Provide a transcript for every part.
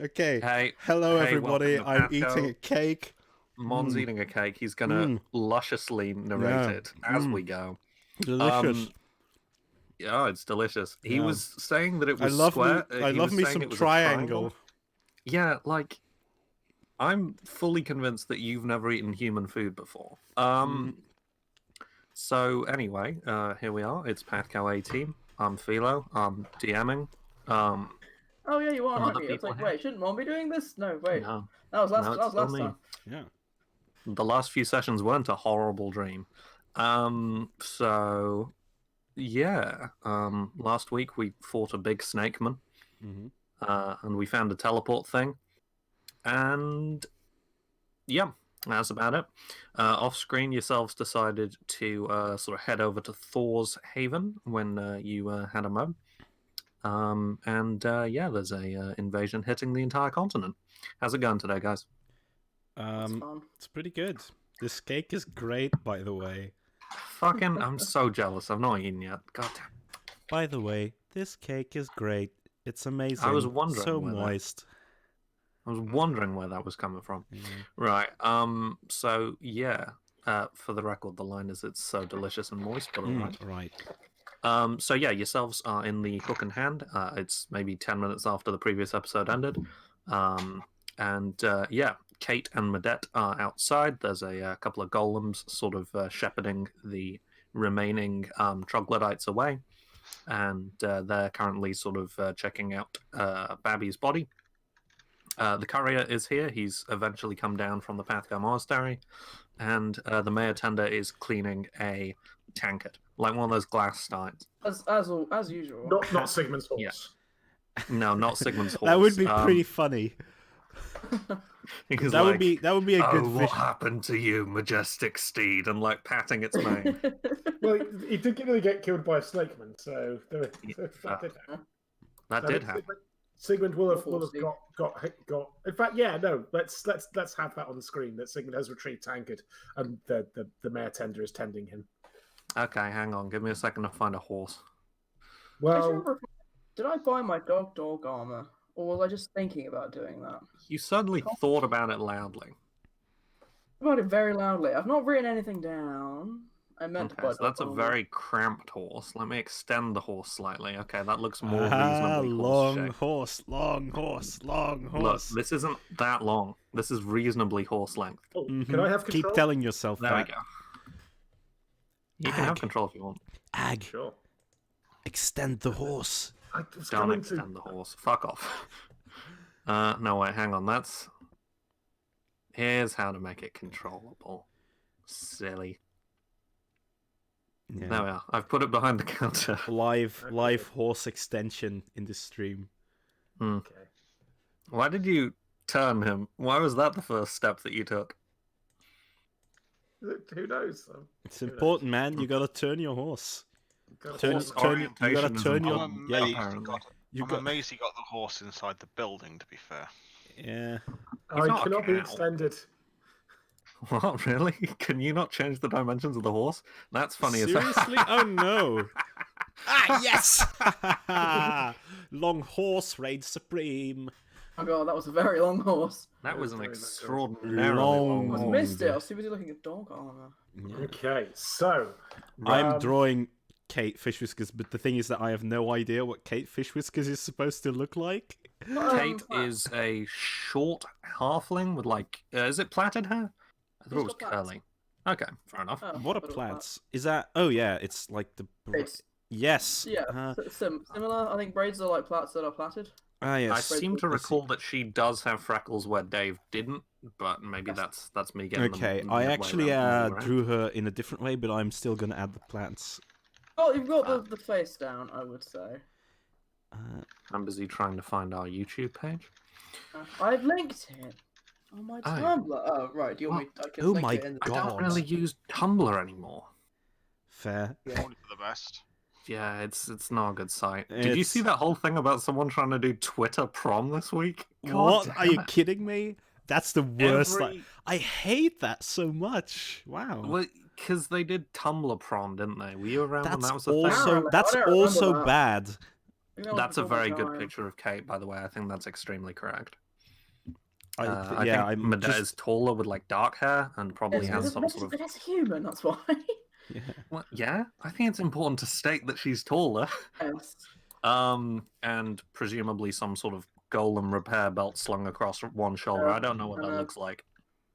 Okay. Hey, Hello, hey, everybody. welcome to I'm eating PATHCO. a cake. Mon's eating a cake. He's gonna lusciously narrate Yeah. it as we go. Delicious. Yeah, it's delicious. He Yeah. was saying that it I was love me. square. I He love was me saying some it was a triangle. triangle. Yeah, like I'm fully convinced that you've never eaten human food before. So anyway, here we are. It's PATHCO A team. I'm Philo. I'm DMing. Oh yeah, you are, Some aren't other you? It's people like, here. wait, shouldn't Mom be doing this? No, wait. No, That was last. no, That it's was still last me. time. Yeah. The last few sessions weren't a horrible dream. So yeah, last week we fought a big snake man, and we found a teleport thing, and yeah, that's about it. Off screen, yourselves decided to sort of head over to Thor's Haven when you had a moment. Yeah, there's a invasion hitting the entire continent. How's it going today, guys? Fun. It's pretty good. This cake is great, by the way. Fucking, I'm so jealous. I've not eaten yet. God damn. By the way, this cake is great. It's amazing. I was wondering so where that- moist. I was wondering where that was coming from. Yeah. Right. So yeah. For the record, the line is it's so delicious and moist, but all right. Right. So yeah, yourselves are in the hook and hand. It's maybe 10 minutes after the previous episode ended. Yeah, Kate and Medette are outside. There's a couple of golems sort of shepherding the remaining troglodytes away. And they're currently sort of checking out Babby's body. The courier is here. He's eventually come down from the PATHCO monastery. And the mayor tender is cleaning a tankard, like one of those glass steins. As usual. Not Sigmund's horse. Yeah. No, not Sigmund's horse. That would be pretty funny. Because That would be a good what fish. happened to you, majestic steed? And like patting its mane. Well, he did really get killed by a snakeman, so that did happen. That did happen. Sigmund will have got. In fact, yeah, no. Let's have that on the screen. That Sigmund has retrieved tankard, and the mayor tender is tending him. Okay, hang on. Give me a second to find a horse. Well, did I buy my dog armor, or was I just thinking about doing that? You suddenly thought about it loudly. About it very loudly. I've not written anything down. I meant to buy So that's a dog very cramped horse. Let me extend the horse slightly. Okay, that looks more Ah, reasonably long horse-shaped. long horse. Look, this isn't that long. This is reasonably horse length. Can I have control? Keep telling yourself There that. we go. You can have control if you want. Ag, Sure. extend the horse. I was Don't going extend the horse. Fuck off. No, wait, hang on. Here's how to make it controllable. Silly. Yeah. There we are. I've put it behind the counter. Live horse extension in the stream. Okay. Why did you turn him? Why was that the first step that you took? Who knows? It's important, man. You gotta turn your horse. Turn, Horse turn, you gotta orientation is turn your. important, Yeah, apparently. you I'm got. amazed he got the horse inside the building, to be fair. Yeah. He's not I a cannot be cow. extended. What, really? Can you not change the dimensions of the horse? That's funny as Seriously? Oh no! Ah yes! Long horse reigns supreme. Oh god, that was a very long horse. That was an Very much extraordinarily long long I horse. missed it. I was too busy looking at dog armor. Okay, so I'm drawing Kate Fish Whiskers, but the thing is that I have no idea what Kate Fish Whiskers is supposed to look like. Kate is a short halfling with like, is it plaited hair? I thought it was got plaits. curly. Okay, fair enough. Oh, What are but it was plants? Is that? Oh yeah, it's like the. Braids. Yes. Yeah, similar. I think braids are like plaits that are plaited. Ah I yes. seem to recall that she does have freckles where Dave didn't, but maybe that's me getting them Okay, the I way actually around. drew her in a different way, but I'm still gonna add the plants. Oh, you've got the face down, I would say. I'm busy trying to find our YouTube page. I've linked it on my Tumblr. Oh, right. Do you want me? I can Oh link my it in the I don't God. really use Tumblr anymore. Fair. Probably for the best. Yeah, it's not a good site. Did you see It's- that whole thing about someone trying to do Twitter prom this week? What? God Are damn you it. kidding me? That's the worst. Every- I hate that so much. Wow. Well, because they did Tumblr prom, didn't they? Were you around when That's that was a thing? also I that's don't remember also that. bad. Maybe I'll That's a perform very my good time. picture of Kate, by the way. I think that's extremely correct. I think I'm Medette just is taller with like dark hair and probably It's has because some sort of. it's a human, that's why. yeah. Well, yeah, I think it's important to state that she's taller. Yes. And presumably some sort of golem repair belt slung across one shoulder. I don't know what that looks like.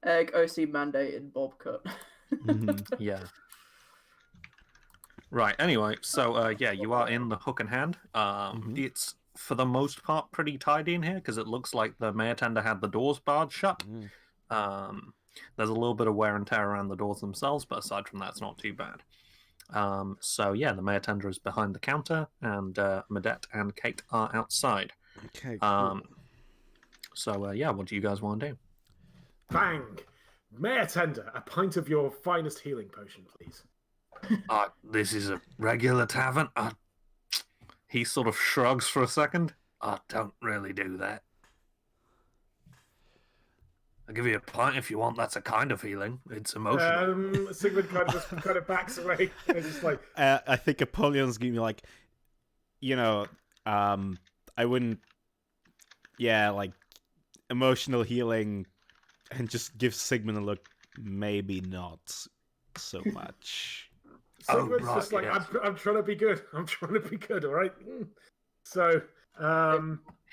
Egg OC mandated bob cut. Mhm. Yeah. Right. Anyway, so yeah, you are in the Hook and Hand. It's for the most part pretty tidy in here because it looks like the mayor tender had the doors barred shut. There's a little bit of wear and tear around the doors themselves, but aside from that, it's not too bad. So yeah, the mayor tender is behind the counter, and Medette and Kate are outside. Okay. Cool. So yeah, what do you guys want to do? Bang! Mayor Tender, a pint of your finest healing potion, please. This is a regular tavern. He sort of shrugs for a second. I don't really do that. I'll give you a pint if you want. That's a kind of healing. It's emotional. Sigmund kind of backs away. And just like, I think Apollyon's gonna be like, I wouldn't. Yeah, like emotional healing, and just give Sigmund a look. Maybe not so much. Sigmund's right, just like, yes. I'm trying to be good. I'm trying to be good, all right? So,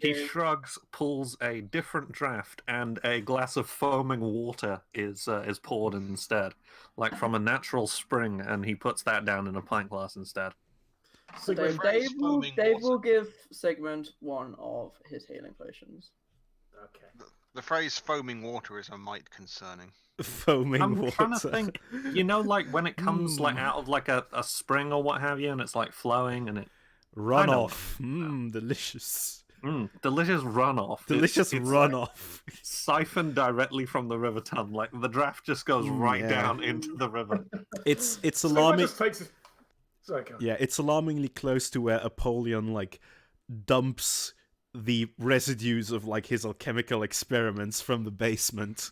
He shrugs, pulls a different draft, and a glass of foaming water is poured instead, like from a natural spring, and he puts that down in a pint glass instead. So Sigmund, Dave foaming will water. give Sigmund one of his healing potions. okay. The phrase "foaming water" is a mite concerning. Foaming I'm water. trying to think. You know, like when it comes like Mm. out of like a spring or what have you, and it's like flowing, and it I Runoff. know what Delicious. delicious runoff. Delicious it's runoff. Like siphoned directly from the river tunnel. Like the draft just goes right yeah. down into the river. It's Sigmund alarming. just takes it. Sorry, go on. Yeah, it's alarmingly close to where Apollyon like dumps the residues of like his alchemical experiments from the basement.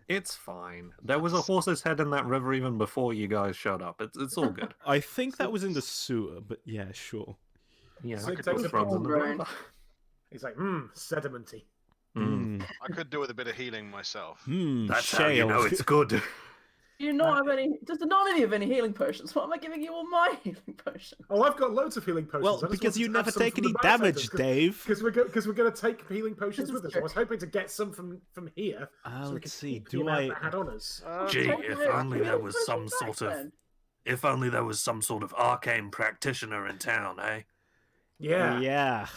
It's fine. There was a horse's head in that river even before you guys showed up. It's all good. I think that was in the sewer, but yeah, sure. Yeah, So I it could takes put a frogs in the brain. river. He's like, sedimenty. I could do with a bit of healing myself. That's Shale. how you know it's good. Do you not have any? Does none of you have any healing potions? Why am I giving you all my healing potions? Oh, I've got loads of healing potions. Well, because you never take any damage, Dave. Because we're going to take healing potions This with is us. I was hoping to get some from here. So we Let's could see. keep the Do amount I? that had on us. Gee, Take if your only there healing was potions some back sort of then. if only there was some sort of arcane practitioner in town, eh? Yeah. Yeah.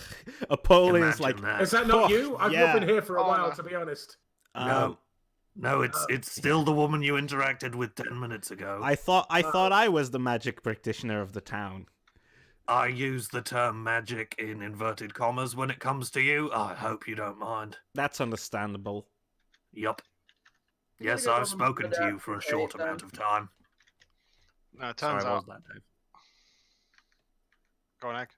Apollion's Imagine like, that. Is that not Oh, you? I've yeah. not been here for a Oh, while, no. to be honest. No, it's still the woman you interacted with 10 minutes ago. I thought I was the magic practitioner of the town. I use the term magic in inverted commas when it comes to you. I hope you don't mind. That's understandable. Yup. I'm gonna Yes, go I've on spoken with to that, you for a okay, short then. amount of time. No, it Sorry, turns what out. was that, Dave? Go on, Egg.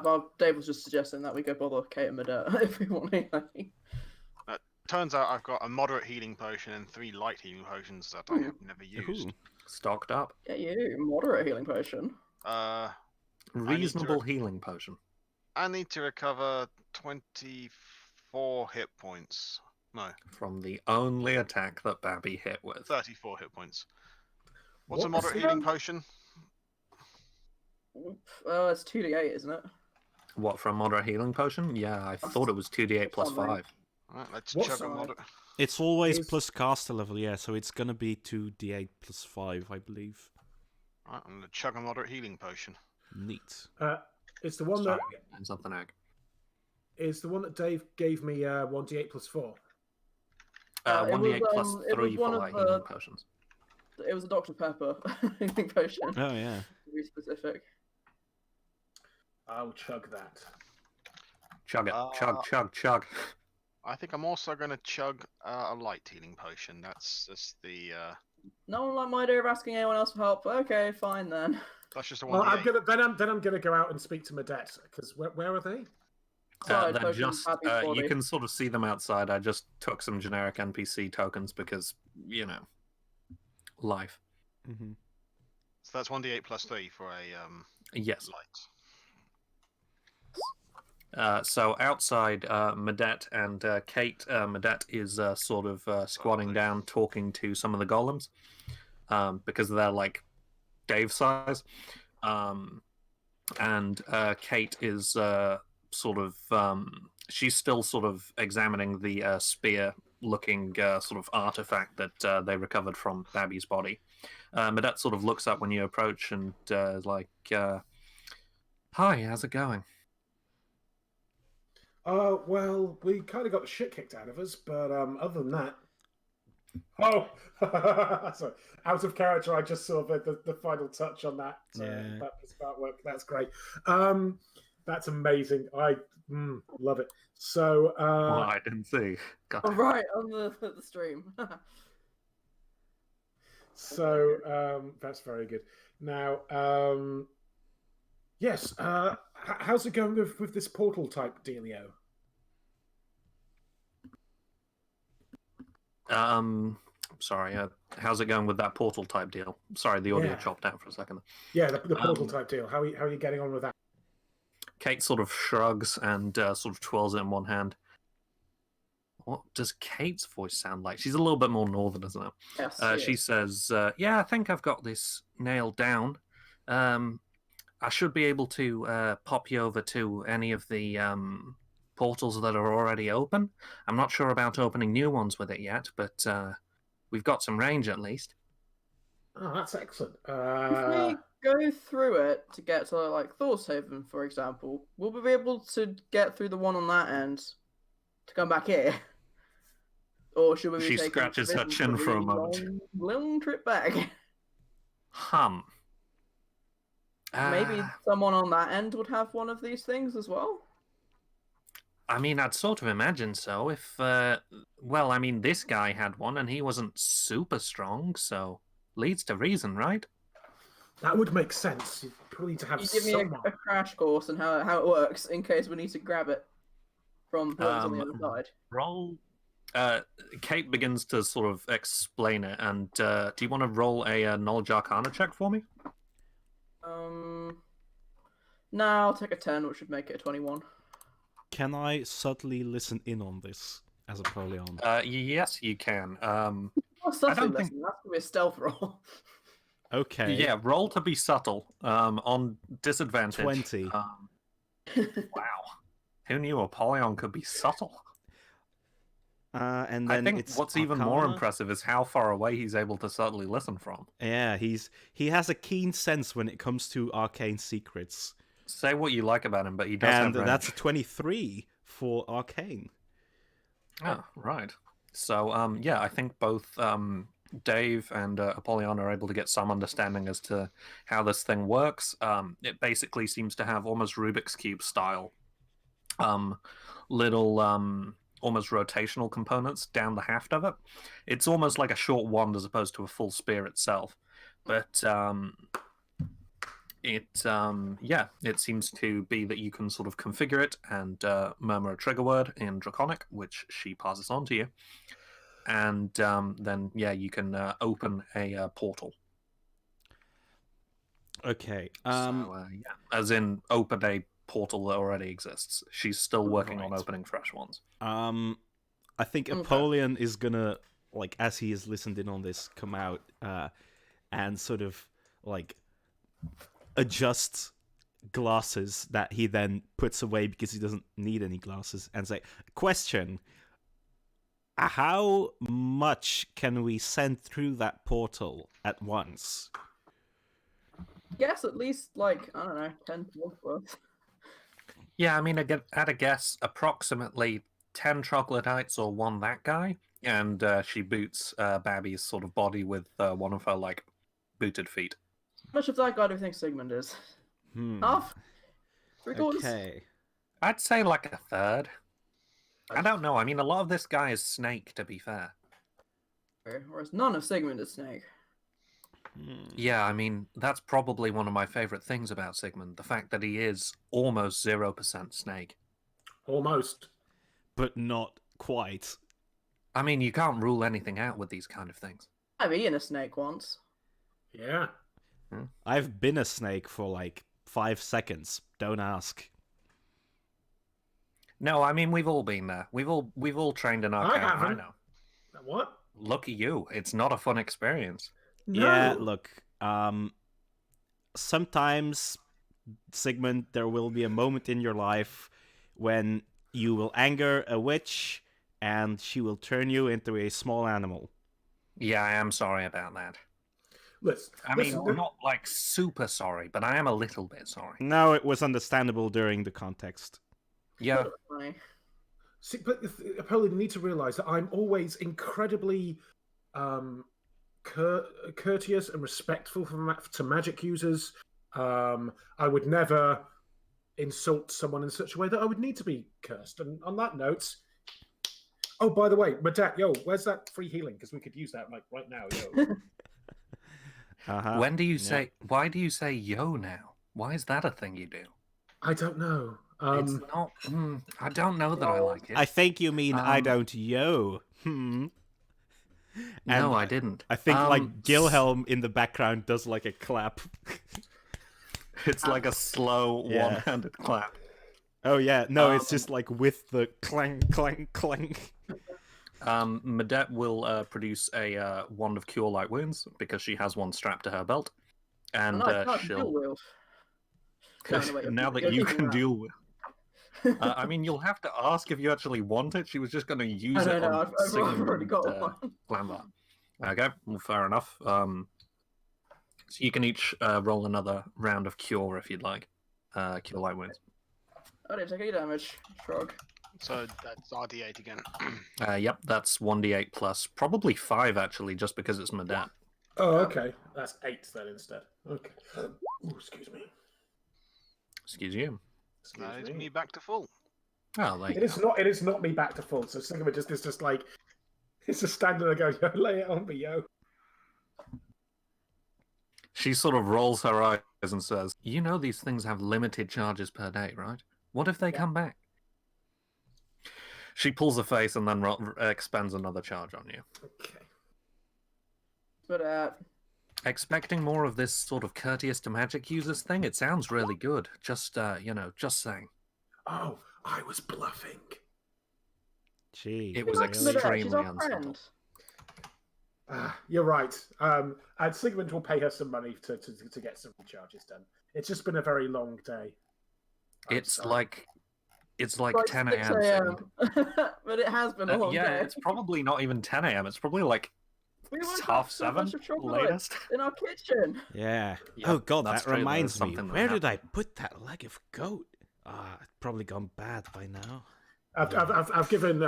Well, Dave was just suggesting that we go bother Kate and Medette if we want healing. Turns out I've got a moderate healing potion and 3 light healing potions that I have never used. Ooh. Stocked up. Yeah, you moderate healing potion. Reasonable healing potion. I need to recover 24 hit points. No, From the only attack that Babby hit with. 34 hit points. What's a What? moderate healing potion? It's 2d8, isn't it? What, for a moderate healing potion? Yeah, I thought it was 2d8 plus Something. 5. Alright, let's What's chug a that? moderate. It's always Is- plus caster level, yeah, so it's gonna be 2d8 plus 5, I believe. Alright, I'm gonna chug a moderate healing potion. Neat. It's the one Sorry, that and something egg. is the one that Dave gave me 1d8 plus 4. It 1d8 was, plus it 3 was one for of light the- healing potions. It was a Dr. Pepper healing potion. Oh yeah. To be specific. I'll chug that. Chug it. Uh, Chug. I think I'm also gonna chug a light healing potion. That's just the. No one like my idea of asking anyone else for help. Okay, fine then. That's just a Well, 1d8. then I'm gonna go out and speak to Medette because where are they? Side They're potion, just, happy you body. can sort of see them outside. I just took some generic NPC tokens because, life. Mm-hmm. So that's 1d8 plus 3 for a Yes. light. So outside, Medette and Kate. Medette is sort of squatting down, talking to some of the golems because they're like Dave size. And Kate is sort of she's still sort of examining the spear-looking sort of artifact that they recovered from Babby's body. Medette sort of looks up when you approach and is like, "Hi, how's it going?" Well, we kind of got the shit kicked out of us, but other than that, oh, sorry, out of character. I just saw the final touch on that. That artwork. That's great. That's amazing. I love it. So, I didn't see. Oh, right on the stream. So that's very good. Now, yes. How's it going with this portal type dealio? Sorry. How's it going with that portal type deal? Sorry, the audio chopped out for a second. Yeah, the portal type deal. How are you getting on with that? Kate sort of shrugs and sort of twirls it in one hand. What does Kate's voice sound like? She's a little bit more northern, isn't it? Yes. She says, "Yeah, I think I've got this nailed down. I should be able to pop you over to any of the portals that are already open. I'm not sure about opening new ones with it yet, but we've got some range at least." Oh, that's excellent. If we go through it to get to like Thorshaven, for example, will we be able to get through the one on that end to come back here? Or should we be She taking scratches her a chin for a moment. long trip back? Maybe someone on that end would have one of these things as well? I mean, I'd sort of imagine so. If, well, I mean, this guy had one and he wasn't super strong, so leads to reason, right? That would make sense. You probably need to have give me someone. a crash course on how it works in case we need to grab it from whoever's on the other side. Roll. Kate begins to sort of explain it, and do you want to roll a knowledge arcana check for me? No, I'll take a 10, which would make it a 21. Can I subtly listen in on this as Apollyon? Yes, you can. Subtly listen. That's going to be a stealth roll. Okay. Yeah, roll to be subtle. On disadvantage. 20. Wow. Who knew Apollyon could be subtle? And then I think it's what's even more impressive is how far away he's able to subtly listen from. Yeah, he has a keen sense when it comes to arcane secrets. Say what you like about him, but he does have range. And that's a 23 for arcane. Oh, right. So, yeah, I think both Dave and Apollyon are able to get some understanding as to how this thing works. It basically seems to have almost Rubik's Cube style little almost rotational components down the haft of it. It's almost like a short wand as opposed to a full spear itself. But it seems to be that you can sort of configure it and murmur a trigger word in Draconic, which she passes on to you. And then, yeah, you can open a portal. Okay. As in open a portal that already exists. She's still working on opening fresh ones. I think Apollyon is gonna, like, as he has listened in on this, come out and sort of, like, adjust glasses that he then puts away because he doesn't need any glasses and say, question, how much can we send through that portal at once? Guess at least, like, I don't know, 10 worth. Yeah, I mean, at a guess, approximately 10 troglodytes or one that guy, and she boots Babby's sort of body with one of her, like, booted feet. How much of that guy do you think Sigmund is? Half? 3/4? Okay. I'd say like a third. I don't know. I mean, a lot of this guy is Snake, to be fair. Whereas none of Sigmund is Snake. Yeah, I mean, that's probably one of my favorite things about Sigmund, the fact that he is almost 0% Snake. Almost. But not quite. I mean, you can't rule anything out with these kind of things. I've eaten a snake once. Yeah. I've been a snake for like 5 seconds. Don't ask. No, I mean we've all been there. We've all trained in our I camp. I haven't. know. What? Look at you. It's not a fun experience. Yeah, No. look, sometimes, Sigmund, there will be a moment in your life when you will anger a witch and she will turn you into a small animal. Yeah, I am sorry about that. Listen, I mean, not like super sorry, but I am a little bit sorry. No, it was understandable during the context. Yeah. See, but Apollo, you need to realize that I'm always incredibly courteous and respectful to magic users. I would never insult someone in such a way that I would need to be cursed. And on that note, oh, by the way, Madat, yo, where's that free healing? Because we could use that like right now, yo. When do you say? Why do you say yo now? Why is that a thing you do? I don't know. It's not. I don't know that I like it. I think you mean I don't yo. And no, I didn't. I think like Gilhelm in the background does like a clap. It's like a slow one-handed clap. Oh yeah, no, it's just like with the clang, clang, clang. Madet will produce a wand of cure light wounds because she has one strapped to her belt, and she'll. Now that you can deal with. I mean, you'll have to ask if you actually want it. She was just going to use it on I've already got one. Glambar. Okay, well, fair enough. So you can each roll another round of cure if you'd like. Cure light wounds. I didn't take any damage. Shrug. So that's RD8 again. Yep, that's 1d8 plus probably 5 actually, just because it's Madet. Oh, okay. That's 8 then instead. Okay. Ooh, excuse me. Excuse you. It's me back to full. Oh, there you It is not. It is not me back to full. So Sigma is just like it's just standing there going, yo, lay it on me, yo. She sort of rolls her eyes and says, "You know these things have limited charges per day, right? What if they come back?" She pulls a face and then expends another charge on you. Okay. But expecting more of this sort of courteous to magic users thing. It sounds really good. Just just saying. Oh, I was bluffing. Gee, it was She's extremely our unsubtle. friend. You're right. And Sigmund will pay her some money to get some recharges done. It's just been a very long day. It's like 10 6 a.m. But it has been a long day. It's probably not even 10 a.m. It's probably like We woke half up to a bunch 7 of chocolate latest. in our kitchen. Yeah. Yep, Oh god, that's that true. reminds There's me. something that Where did I happened. put that leg of goat? It's probably gone bad by now. I've given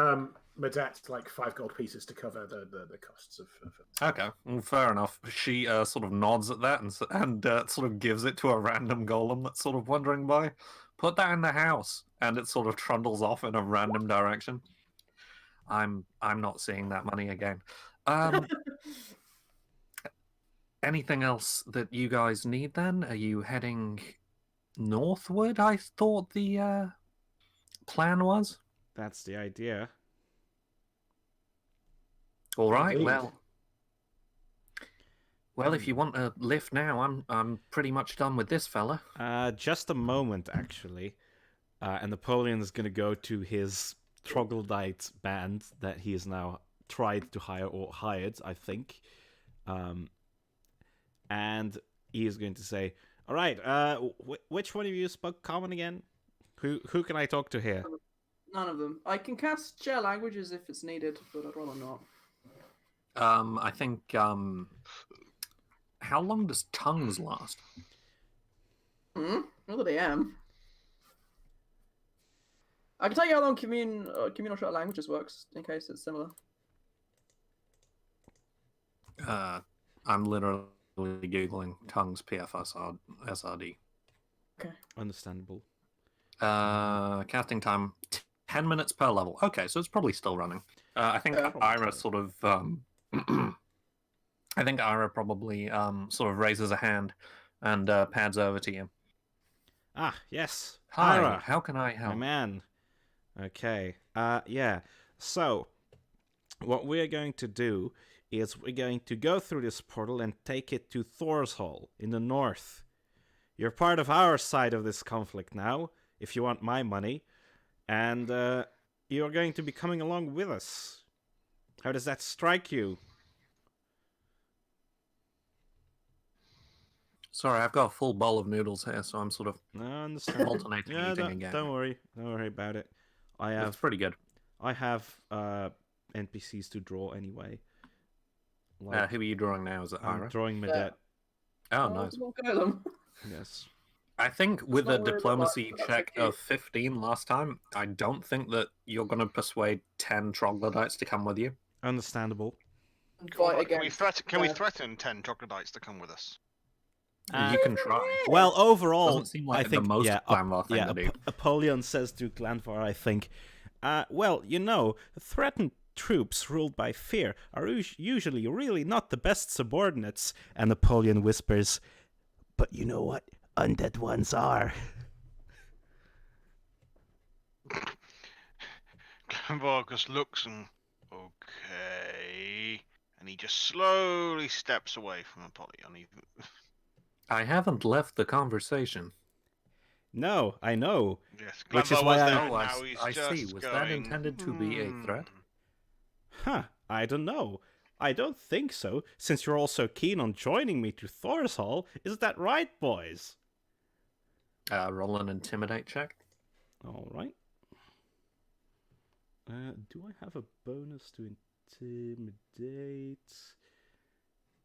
Madet like 5 gold pieces to cover the costs of Okay, well, fair enough. She sort of nods at that and sort of gives it to a random golem that's sort of wandering by. Put that in the house, and it sort of trundles off in a random direction. I'm not seeing that money again. Anything else that you guys need then? Are you heading northward? I thought the plan was. That's the idea. All right. Indeed. Well, if you want a lift now, I'm pretty much done with this fella. Just a moment, actually. And Napoleon is going to go to his troglodyte band that he has now tried to hire, or hired, I think. And he is going to say, all right, which one of you spoke common again? Who can I talk to here? None of them. I can cast share languages if it's needed, but I'd rather not. I think, how long does tongues last? Not that I am. I can tell you how long communal share languages works, in case it's similar. I'm literally Googling tongues PFSRD. Okay. Understandable. Casting time, 10 minutes per level. Okay, so it's probably still running. I think Ira sort of... I think Ira probably sort of raises a hand and pads over to you. Ah, yes. Hi, Ira, how can I help? my man. Okay. Yeah. So, what we're going to do is we're going to go through this portal and take it to Thor's Hall in the north. You're part of our side of this conflict now, if you want my money. and you are going to be coming along with us. How does that strike you? Sorry, I've got a full bowl of noodles here, so I'm sort of I understand. alternating Yeah, eating again. don't worry about it. It's pretty good. I have NPCs to draw anyway. Like, Who are you drawing now? Is it I'm Ira? drawing Yeah. Medette. Oh, nice. We'll go them. Yes. I think with not a what it looked diplomacy like, but check that's okay. of 15 last time, I don't think that you're going to persuade 10 troglodytes to come with you. Understandable. Fight Can we against threaten 10 troglodytes to come with us? You can try. Well, overall, Doesn't seem like I think the most yeah, Glanvar thing to do. Apollyon says to Glanvar, I think, well, you know, threatened troops ruled by fear are usually really not the best subordinates. And Apollyon whispers, but you know what? Undead ones are. Vargas looks and okay, and he just slowly steps away from Apollyon. I haven't left the conversation. No, I know. Yes, Which is Glanvar why was I- there, Oh, and now he's I just see. Was that going, intended to be a threat? Huh, I don't know. I don't think so, since you're all so keen on joining me to Thor's Hall. Is that right, boys? Roll an intimidate check. All right. Do I have a bonus to intimidate?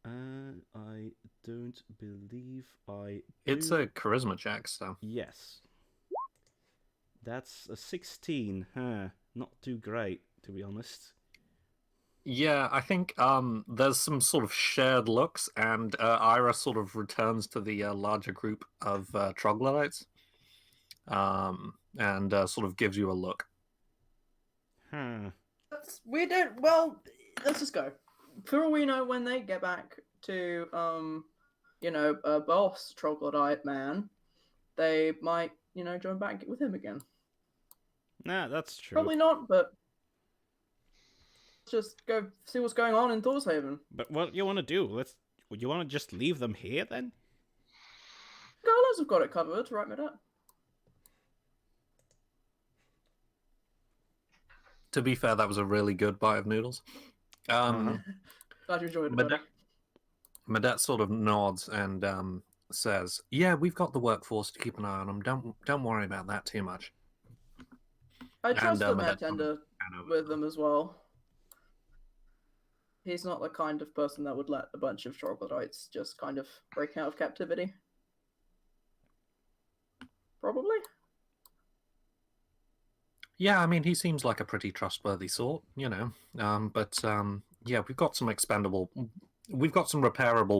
I don't believe I do. It's a charisma check, so. Yes. That's a 16. Huh. Not too great, to be honest. Yeah, I think there's some sort of shared looks, and Ira sort of returns to the larger group of troglodytes, and sort of gives you a look. Huh. We don't. Well, let's just go. For all we know, when they get back to boss troglodyte man, they might join back with him again. Nah, that's true. Probably not, but let's just go see what's going on in Thorshaven. But what you want to do? You want to just leave them here then? Carlos have got it covered, right, Medette? To be fair, that was a really good bite of noodles. Glad you enjoyed it. buddy. Medette sort of nods and says, "Yeah, we've got the workforce to keep an eye on them. Don't worry about that too much." I trust the Medette bartender with them as well. He's not the kind of person that would let a bunch of troglodytes just kind of break out of captivity. Probably. Yeah, I mean, he seems like a pretty trustworthy sort, But yeah, we've got some repairable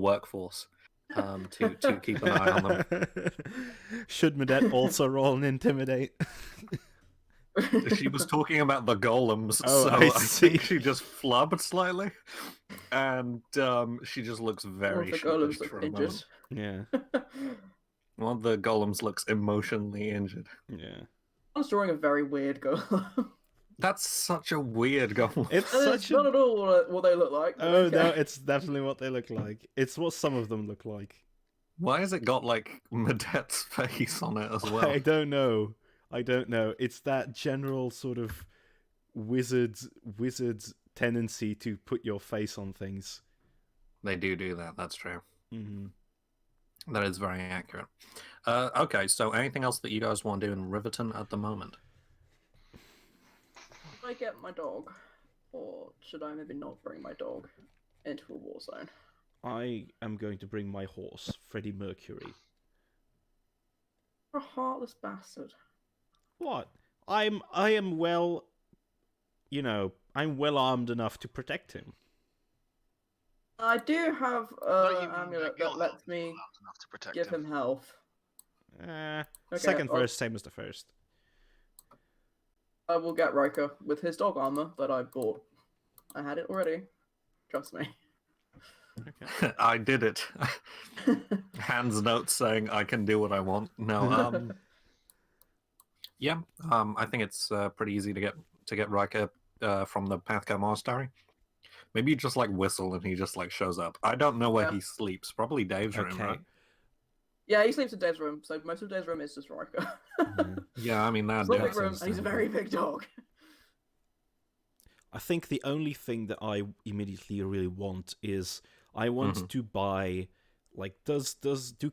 workforce to keep an eye on them. Should Medette also roll an intimidate? She was talking about the golems, Oh, so I I see. think she just flubbed slightly, and she just looks very the sheepish golems for look a injured. moment. Yeah, One of the golems looks emotionally injured. yeah. I was drawing a very weird golem. That's such a weird golem. It's It's such not a... at all what they look like. but Oh okay. no, it's definitely what they look like. It's what some of them look like. Why has it got like Medette's face on it as well? I don't know. It's that general sort of wizard tendency to put your face on things. They do that. That's true. Mm-hmm. That is very accurate. Okay, so anything else that you guys want to do in Riverton at the moment? Should I get my dog? Or should I maybe not bring my dog into a war zone? I am going to bring my horse, Freddie Mercury. You're a heartless bastard. What? I am well, I'm well armed enough to protect him. I do have an amulet that lets me enough to protect give him health. Second verse, same as the first. I will get Riker with his dog armor that I bought. I had it already. Trust me. Okay. I did it. Hands note saying I can do what I want. No, yeah, I think it's pretty easy to get Riker from the PATHCO monastery. Maybe you just like whistle and he just like shows up. I don't know where he sleeps. Probably Dave's room, right? Yeah, he sleeps in Dave's room, so most of Dave's room is just Riker. Yeah, I mean that. It's not a that big room, sounds and he's a sensible. very big dog. I think the only thing that I immediately really want is I want to buy, like, do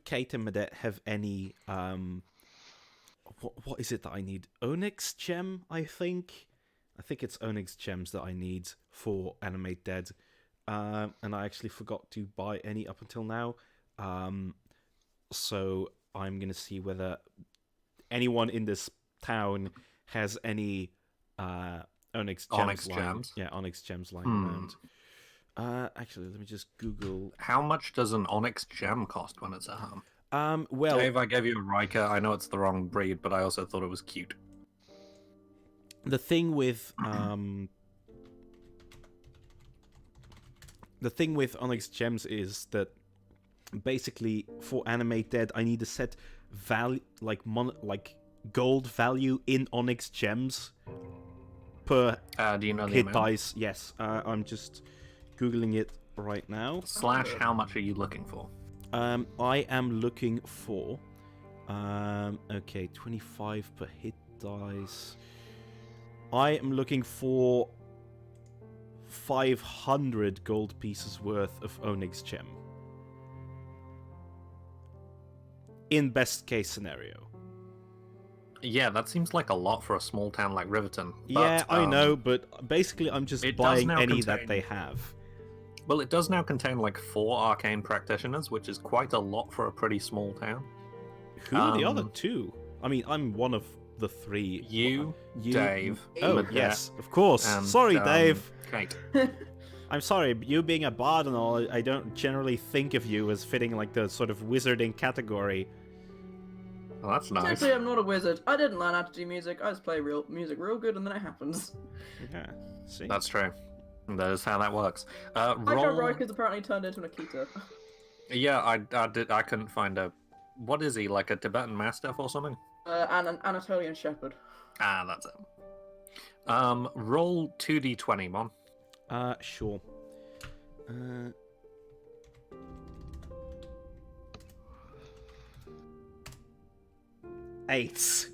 Kate and Medette have any what is it that I need? Onyx gem, I think. I think it's Onyx gems that I need for Animate Dead, and I actually forgot to buy any up until now. So I'm gonna see whether anyone in this town has any Onyx gems Onyx gems lying around. Actually, let me just Google. How much does an Onyx gem cost when it's at home? Well, Dave, I gave you a Riker. I know it's the wrong breed, but I also thought it was cute. the thing with Onyx gems is that basically for Animate Dead, I need a set value, like gold value in Onyx gems per Do you know the hit amount? dice. Yes, I'm just googling it right now. / how much are you looking for? I am looking for 25 per hit dice. I am looking for 500 gold pieces worth of Onyx gem. In best case scenario. Yeah, that seems like a lot for a small town like Riverton. But, Yeah, I know, but basically I'm just it buying does now any that contain- they have. Well, it does now contain like 4 arcane practitioners, which is quite a lot for a pretty small town. Who are the other 2? I mean, I'm one of the 3. You, Dave, Oh, Medette, yes, of course. and, Sorry, Dave. Kate. I'm sorry, you being a bard and all, I don't generally think of you as fitting like the sort of wizarding category. Well, that's nice. Technically, I'm not a wizard. I didn't learn how to do music. I just play music real good, and then it happens. Yeah, see? That's true. That is how that works. Riker Riker's apparently turned into an Akita. Yeah, I couldn't find a. What is he, like a Tibetan Mastiff or something? And an Anatolian Shepherd. Ah, that's it. Roll 2d20, Mon. Sure. 8.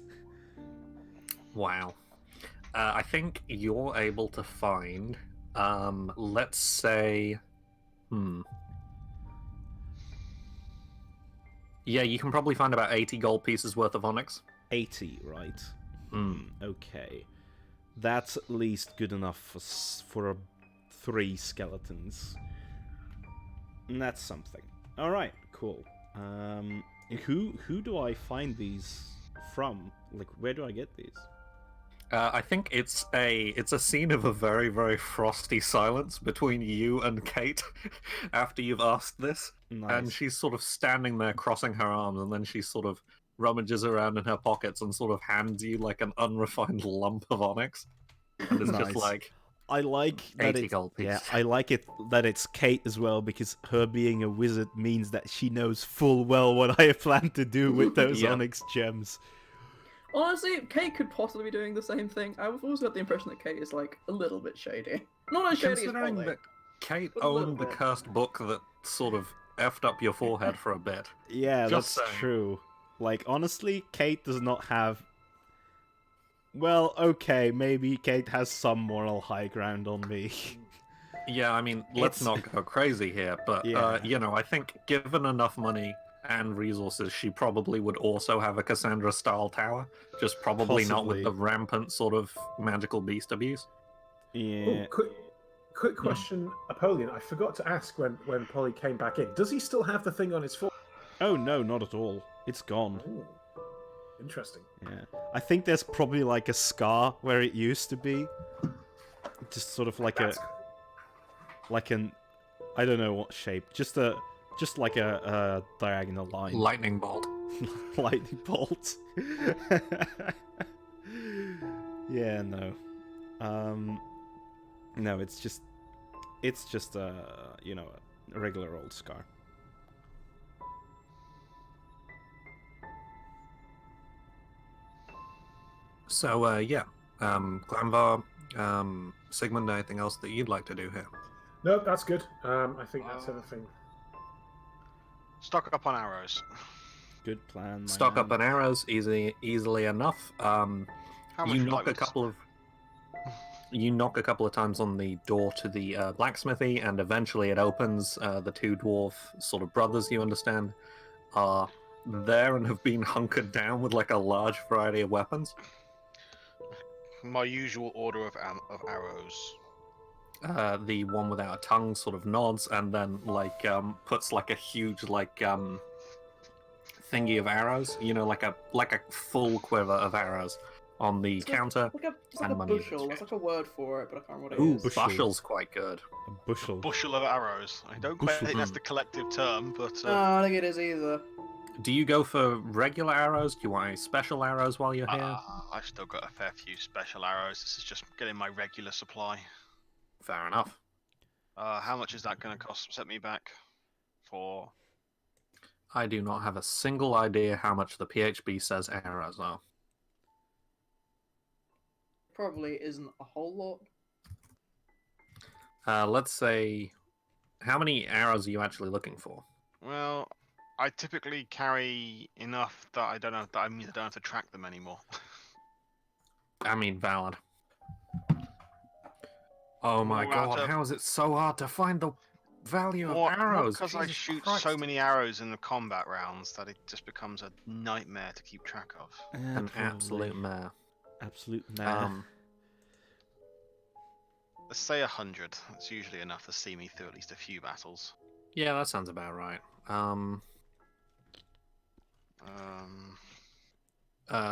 Wow. I think you're able to find, let's say, yeah, you can probably find about 80 gold pieces worth of onyx. 80, right? Okay. That's at least good enough for 3 skeletons. And that's something. Alright, cool. Who do I find these from? Like, where do I get these? I think it's a scene of a very, very frosty silence between you and Kate after you've asked this. Nice. And she's sort of standing there crossing her arms, and then she sort of rummages around in her pockets and sort of hands you like an unrefined lump of onyx. And it's Nice. just like, I like that 80 gold pieces. Yeah, I like it that it's Kate as well, because her being a wizard means that she knows full well what I plan to do with those Yeah. onyx gems. Honestly, Kate could possibly be doing the same thing. I've always got the impression that Kate is like a little bit shady. Not as shady as Considering Polly. that Kate But a little owned the bit. cursed book that sort of effed up your forehead for a bit. Yeah, Just that's saying. true. Like, honestly, Kate does not have... Well, okay, maybe Kate has some moral high ground on me. Yeah, I mean, let's It's- not go crazy here, but, Yeah. you know, I think given enough money and resources, she probably would also have a Cassandra-style tower, just probably not with Possibly. the rampant sort of magical beast abuse. Yeah. Oh, quick question, Apollyon. I forgot to ask when Polly came back in. Does he still have the thing on his foot? Oh, no, not at all. It's gone. Ooh, interesting. Yeah. I think there's probably like a scar where it used to be. Just sort of like That's an... I don't know what shape. Just like a diagonal line. Lightning bolt. Lightning bolt. Yeah, no. No, it's just a regular old scar. So, yeah. Glamvar, Sigmund, anything else that you'd like to do here? No, that's good. I think that's everything. Stock up on arrows. Good plan. My Stock man. up on arrows easily enough. How much You would knock like a couple of times on the door to the blacksmithy, and eventually it opens. The two dwarf sort of brothers, you understand, are there and have been hunkered down with like a large variety of weapons. My usual order of arrows. The one without a tongue sort of nods and then like puts like a huge like thingy of arrows, you know, like a full quiver of arrows on the counter. It's like and a money. bushel. There's like a word for it, but I can't remember what it Ooh, is. bushel. bushel's quite good. A bushel. Bushel of arrows. I don't quite Bushel. think that's the collective term, but No, I don't think it is either. Do you go for regular arrows? Do you want any special arrows while you're here? I've still got a fair few special arrows. This is just getting my regular supply. Fair enough. How much is that going to cost? Set me back for. I do not have a single idea how much the PHB says arrows are. Probably isn't a whole lot. Let's say, how many arrows are you actually looking for? Well, I typically carry enough that I don't have to track them anymore. I mean, valid. Oh my More out god, of- how is it so hard to find the value of arrows? Because I Jesus shoot Christ. so many arrows in the combat rounds that it just becomes a nightmare to keep track of. An absolute mare. Absolute mare. Let's say 100. That's usually enough to see me through at least a few battles. Yeah, that sounds about right.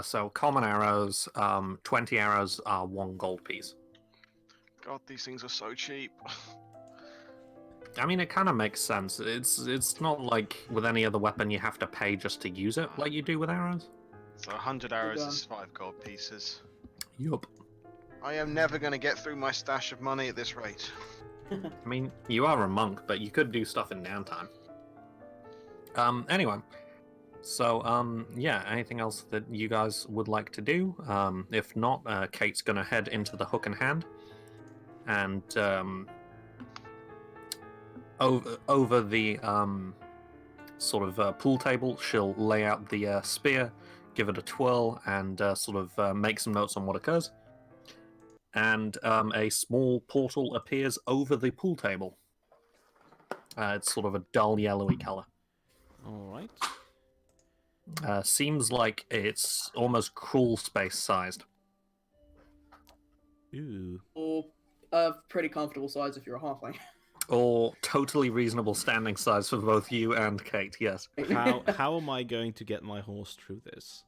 So common arrows, 20 arrows are 1 gold piece. God, these things are so cheap. I mean, it kind of makes sense. It's not like with any other weapon you have to pay just to use it, like you do with arrows. So 100 arrows is 5 gold pieces. Yup. I am never going to get through my stash of money at this rate. I mean, you are a monk, but you could do stuff in downtime. Anyway, so yeah, anything else that you guys would like to do? If not, Kate's gonna head into the Hook and Hand, and over the sort of pool table, she'll lay out the spear, give it a twirl, and sort of make some notes on what occurs. And a small portal appears over the pool table. It's sort of a dull yellowy color. All right. Seems like it's almost crawl space sized. Ooh. Or pretty comfortable size if you're a halfling. Or totally reasonable standing size for both you and Kate, yes. How am I going to get my horse through this?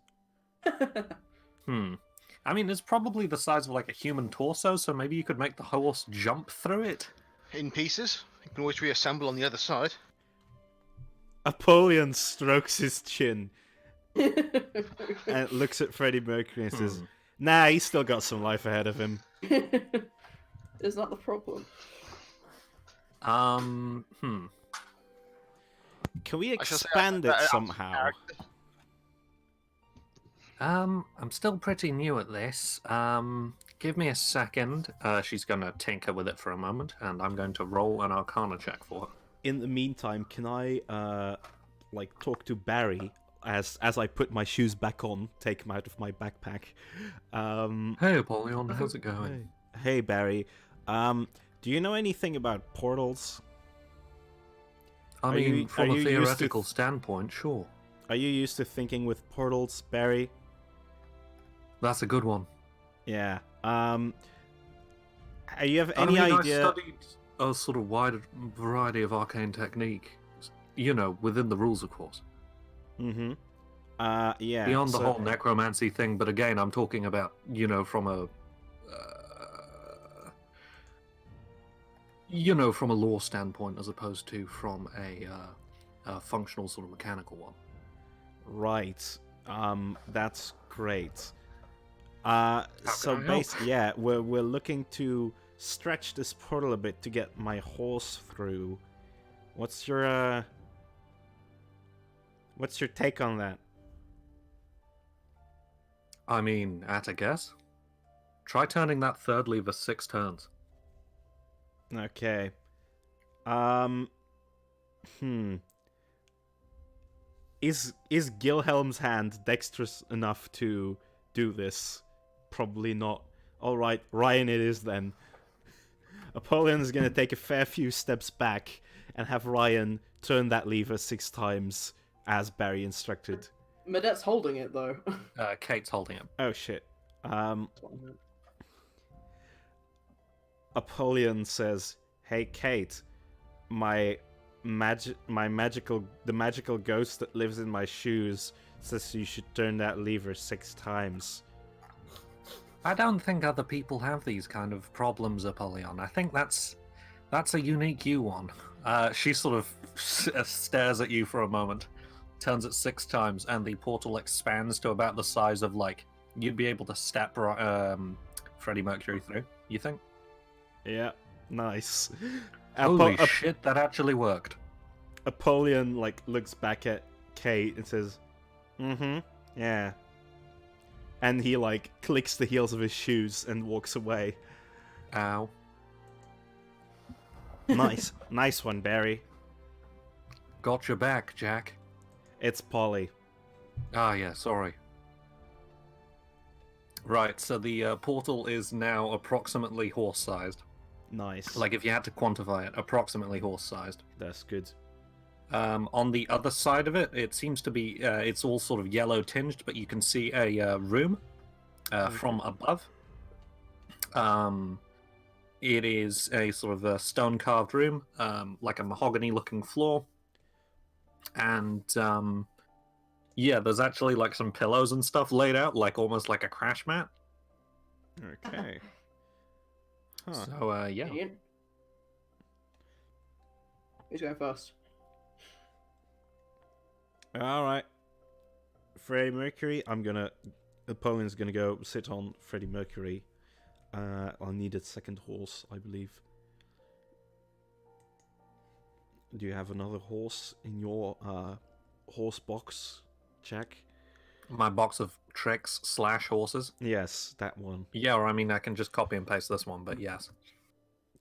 I mean, it's probably the size of like a human torso, so maybe you could make the horse jump through it. In pieces. You can always reassemble on the other side. Apollyon strokes his chin and looks at Freddie Mercury and says, "Nah, he's still got some life ahead of him." Is that the problem? Can we I shall say expand it that somehow? I'm still pretty new at this. Give me a second. She's gonna tinker with it for a moment, and I'm going to roll an Arcana check for her. In the meantime, can I like talk to Barry as I put my shoes back on, take them out of my backpack? Hey, Apollyon, how's it going? Hey Barry, do you know anything about portals? I mean, from a theoretical standpoint, sure. Are you used to thinking with portals, Barry? That's a good one. Yeah. You have any idea? I studied a sort of wide variety of arcane technique, you know, within the rules, of course. Mm-hmm. Yeah. Beyond the whole necromancy thing, but again, I'm talking about, you know, from a lore standpoint as opposed to from a functional sort of mechanical one. Right. That's great. So can I help? basically, yeah, we're looking to stretch this portal a bit to get my horse through. What's your take on that? I mean, at a guess, try turning that third lever 6 turns. Okay. Is Gilhelm's hand dexterous enough to do this? Probably not. Alright, Ryan it is then. Apollyon is gonna take a fair few steps back and have Ryan turn that lever 6 times as Barry instructed. Medette's holding it though. Kate's holding it. Oh shit. Apollyon says, "Hey Kate, the magical ghost that lives in my shoes says you should turn that lever 6 times." I don't think other people have these kind of problems, Apollyon. I think that's a unique you one. She sort of stares at you for a moment, turns it 6 times, and the portal expands to about the size of, like, you'd be able to step Freddie Mercury through, you think? Yeah, nice. Holy shit, that actually worked. Apollyon, like, looks back at Kate and says, yeah. And he, like, clicks the heels of his shoes and walks away. Ow. Nice one, Barry. Got your back, Jack. It's Polly. Ah, yeah, sorry. Right, so the portal is now approximately horse-sized. Nice. Like, if you had to quantify it, approximately horse-sized. That's good. On the other side of it, it seems to be, it's all sort of yellow tinged, but you can see a room from above. It is a sort of a stone-carved room, like a mahogany-looking floor. And, yeah, there's actually, like, some pillows and stuff laid out, like almost like a crash mat. Okay. Huh. So, yeah. Ian? Who's going first? Alright. Freddie Mercury, Apollion's gonna go sit on Freddie Mercury. I'll need a second horse, I believe. Do you have another horse in your horse box, Jack? My box of tricks / horses. Yes, that one. Yeah, or I mean, I can just copy and paste this one, but yes.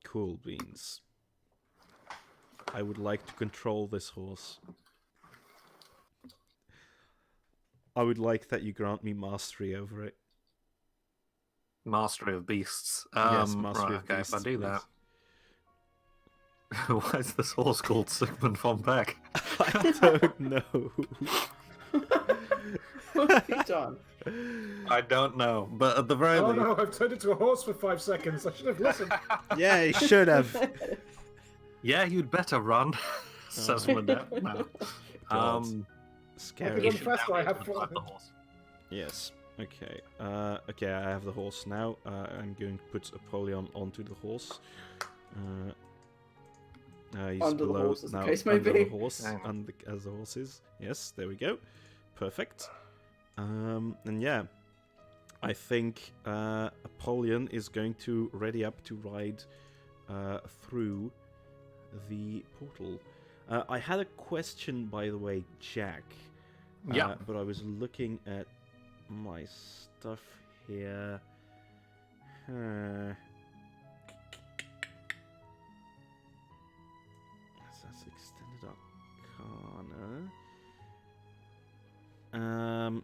Cool beans. I would like to control this horse. I would like that you grant me mastery over it. Mastery of beasts. Yes, mastery of okay, beasts, if I do please. that. Why is this horse called Sigmund von Beck? I don't know. What have you done? I don't know, but at the very Oh least... no, I've turned into a horse for 5 seconds. I should have listened. Yeah, you should have. Yeah, you'd better run, says Medette. No. God. Scary. Run faster, I have the fun. horse. Yes. Okay. Okay, I have the horse now. I'm going to put Apollyon onto the horse. He's Under the below horse, as the now. case may Under be. the horse, Hang on. as the horse is. Yes, there we go. Perfect. And yeah, I think Apollyon is going to ready up to ride through the portal. I had a question, by the way, Jack. Yeah. But I was looking at my stuff here. That's extended arcana.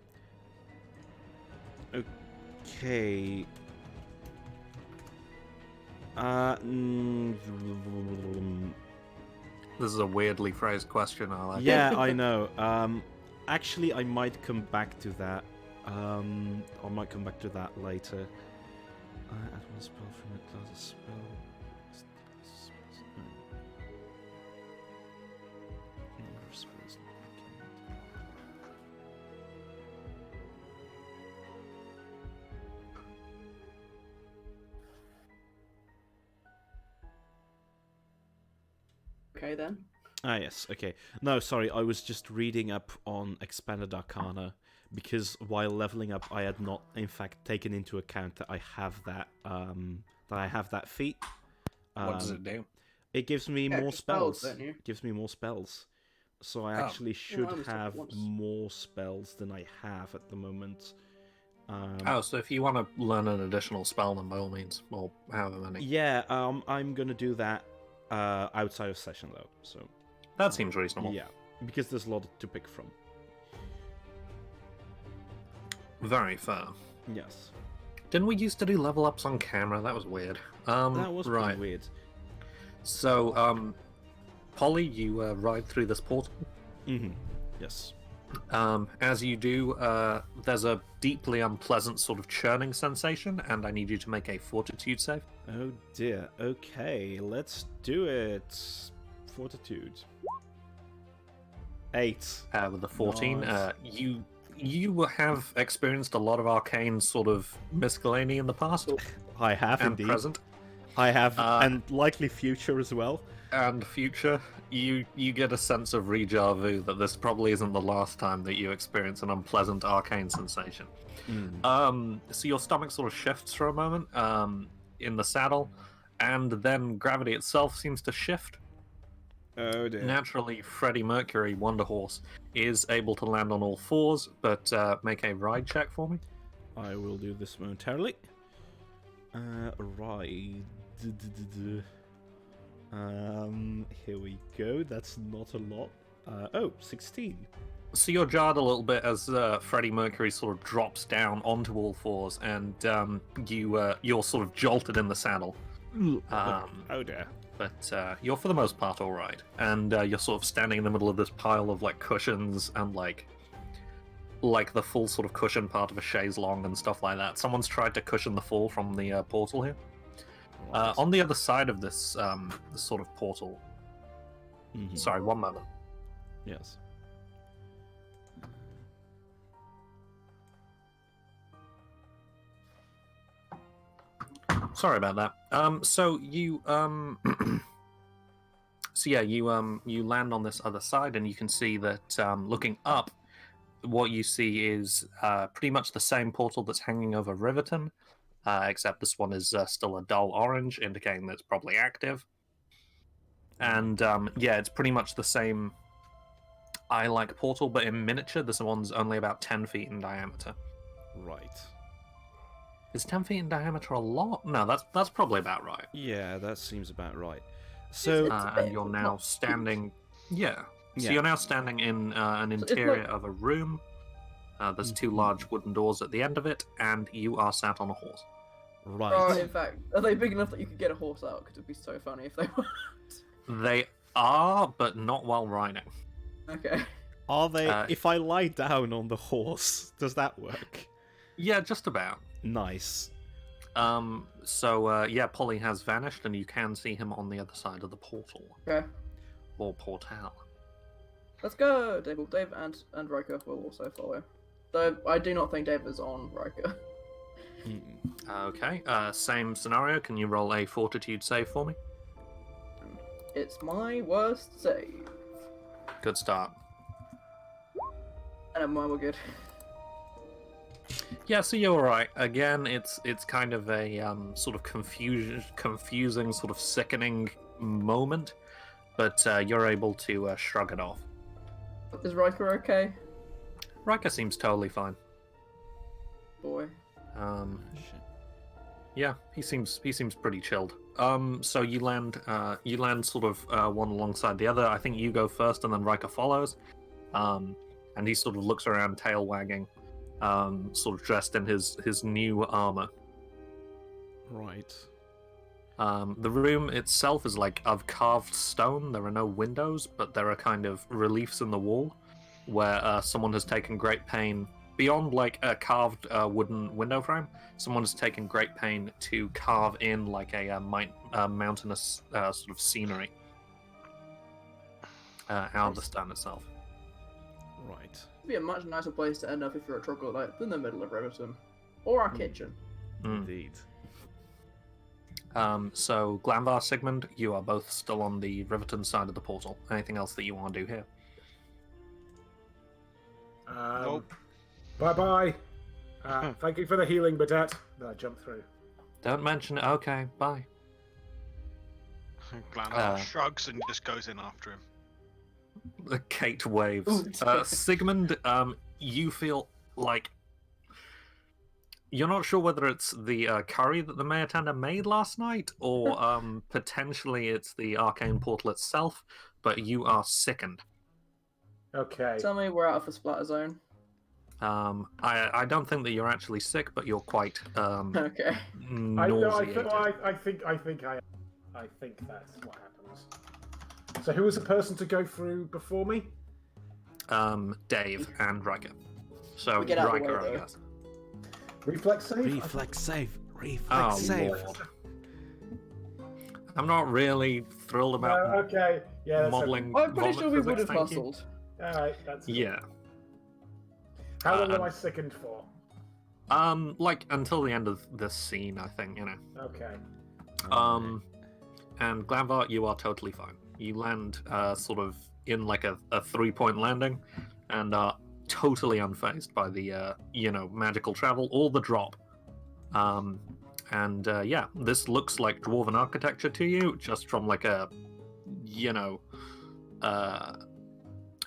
Okay. This is a weirdly phrased question, I like. Yeah, I know. Actually, I might come back to that. I might come back to that later. Add one spell from a class of spell. Number of spells not Okay then. Ah, yes, okay. No, sorry, I was just reading up on Expanded Arcana, because while leveling up, I had not, in fact, taken into account that I have that feat. What does it do? It gives me Yeah, more just spells, spells. don't you? Gives me more spells. So I Oh. actually should I was told have once. more spells than I have at the moment. Oh, so if you want to learn an additional spell, then by all means, or however many. Yeah, I'm gonna do that outside of session though. So That seems reasonable. yeah, because there's a lot to pick from. Very fair. Yes. Didn't we used to do level ups on camera? That was weird. That was right. pretty weird. So, Polly, you ride through this portal. Mm-hmm. Yes. As you do, there's a deeply unpleasant sort of churning sensation, and I need you to make a fortitude save. Oh dear. Okay, let's do it. Fortitude. 8. With a 14. Nice. You have experienced a lot of arcane sort of miscellany in the past I have and indeed. present. I have, and likely future as well. And future, you get a sense of deja vu that this probably isn't the last time that you experience an unpleasant arcane sensation. So your stomach sort of shifts for a moment in the saddle, and then gravity itself seems to shift. Oh dear. Naturally, Freddie Mercury, Wonder Horse, is able to land on all fours, but make a ride check for me. I will do this momentarily. Ride. Here we go. That's not a lot. 16. So you're jarred a little bit as Freddie Mercury sort of drops down onto all fours, and you're sort of jolted in the saddle. Oh dear. But you're for the most part all right, and you're sort of standing in the middle of this pile of like cushions and like the full sort of cushion part of a chaise longue and stuff like that. Someone's tried to cushion the fall from the portal here. Right. On the other side of this sort of portal. Mhm. Sorry, one moment. Yes. Sorry about that. So you you land on this other side, and you can see that looking up, what you see is pretty much the same portal that's hanging over Riverton, except this one is still a dull orange, indicating that it's probably active. And it's pretty much the same eye-like portal, but in miniature. This one's only about 10 feet in diameter. Right. Is 10 feet in diameter a lot? No, that's probably about right. Yeah, that seems about right. So, And you're now standing. Yeah. So Yeah. you're now standing in an it's interior like- of a room. There's two large wooden doors at the end of it, and you are sat on a horse. right. In fact, are they big enough that you could get a horse out? Because it'd be so funny if they were. They are, but not while riding. Okay. Are they? Uh, If I lie down on the horse, does that work? Yeah, just about. Nice. Polly has vanished, and you can see him on the other side of the portal. Okay. Or portal. Let's go. Dave and Riker will also follow. Though I do not think Dave is on Riker. Okay. Same scenario. Can you roll a fortitude save for me? It's my worst save. Good start. And we're good. Yeah, so you're alright. Again, it's kind of a sort of confusing, sort of sickening moment, but you're able to shrug it off. Is Riker okay? Riker seems totally fine. Boy. Shit. Yeah, he seems pretty chilled. So you land sort of one alongside the other. I think you go first, and then Riker follows. And he sort of looks around, tail wagging, sort of dressed in his new armor. Right. The room itself is like of carved stone. There are no windows, but there are kind of reliefs in the wall where someone has taken great pain. Beyond like a carved wooden window frame, someone has taken great pain to carve in like a mountainous sort of scenery out of the stone itself. Right. It'd be a much nicer place to end up if you're a troglodyte than the middle of Riverton. Or our kitchen. Indeed. So Glanvar, Sigmund, you are both still on the Riverton side of the portal. Anything else that you want to do here? Nope. Bye-bye. Thank you for the healing, Badette. Then I jump through. Don't mention it. Okay, bye. Glandalf shrugs and just goes in after him. Kate waves. Sigmund, you feel like you're not sure whether it's the curry that the mayor tender made last night, or potentially it's the arcane portal itself, but you are sickened. Okay. Tell me we're out of the splatter zone. I don't think that you're actually sick, but you're quite Okay. nauseated. I think that's what happens. So who was the person to go through before me? Dave and Riker. So We get out of the Riker, way, I though. guess. Reflex save? Reflex save. Reflex Oh, save. Lord. I'm not really thrilled about Okay. Yeah. That's modeling. I'm pretty vomit sure we would physics, have thank you. hustled. All right. That's cool. Yeah. How long am and- I sickened for? Like until the end of this scene, I think, you know. Okay. And Glanvar, you are totally fine. You land sort of in like a 3-point landing and are totally unfazed by the magical travel or the drop. Yeah, this looks like dwarven architecture to you, just from like a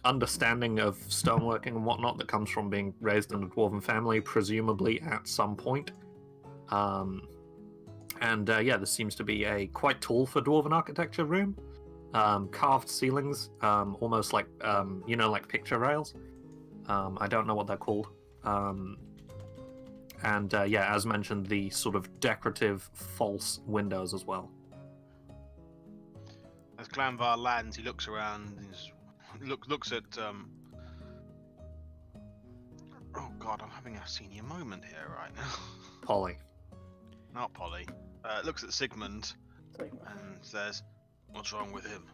understanding of stoneworking and whatnot that comes from being raised in a dwarven family, presumably at some point. This seems to be a quite tall for dwarven architecture room. Carved ceilings, almost like like picture rails. I don't know what they're called. As mentioned, the sort of decorative false windows as well. As Glanvar lands, he looks around. Looks at. Oh God, I'm having a senior moment here right now. Polly. Not Polly. Looks at Sigmund and says, "What's wrong with him?"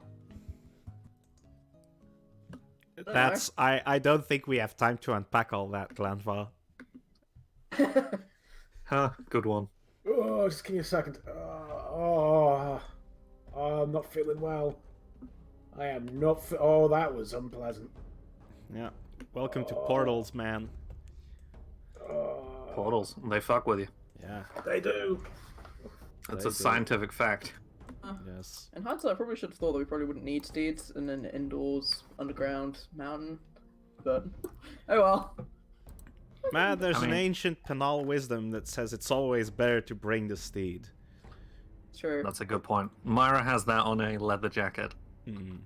That's I don't think we have time to unpack all that, Glanvar. Huh, good one. Oh, just give me a second. I'm not feeling well. I am not. Oh, that was unpleasant. Yeah. Welcome to Portals, man. Portals, they fuck with you. Yeah. They do. That's They a do. scientific fact. Yes. In hindsight, I probably should have thought that we probably wouldn't need steeds in an indoors, underground mountain. But, oh well. Man, there's I an mean- ancient penal wisdom that says it's always better to bring the steed. True. That's a good point. Myra has that on a leather jacket. Hmm.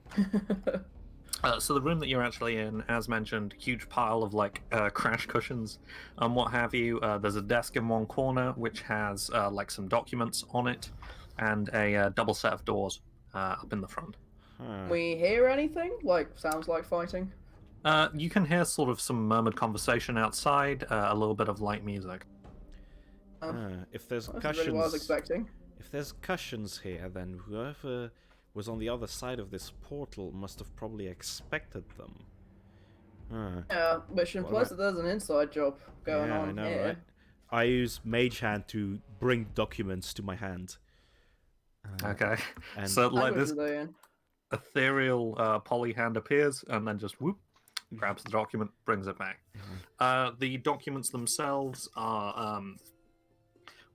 So the room that you're actually in, as mentioned, huge pile of like crash cushions and what have you. There's a desk in one corner which has like some documents on it, and a double set of doors up in the front. Huh. We hear anything? Like, sounds like fighting? You can hear sort of some murmured conversation outside, a little bit of light music. If there's That's cushions, really what I was expecting. if there's cushions here, then whoever was on the other side of this portal must have probably expected them. Huh. Yeah, which What implies about- that there's an inside job going Yeah, on I know, here. right? I use Mage Hand to bring documents to my hand. Okay. And So like Language this are they in? ethereal poly hand appears and then just whoop, grabs the document, brings it back. The documents themselves are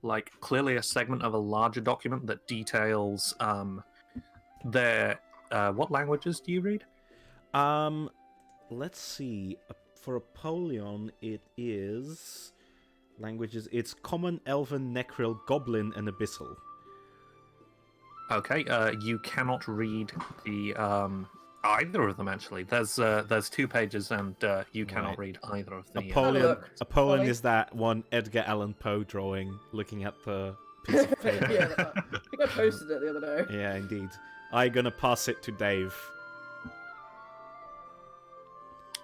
like clearly a segment of a larger document that details their what languages do you read? Let's see. For Apollyon, it is languages. It's Common, Elven, Necril, Goblin, and Abyssal. Okay, you cannot read the either of them actually. There's 2 pages and you cannot Right. read either of the. Apollyon, look. Apollyon Ollie. is that one Edgar Allan Poe drawing, looking at the piece of paper. Yeah, I think I posted it the other day. Yeah, indeed. I'm gonna pass it to Dave.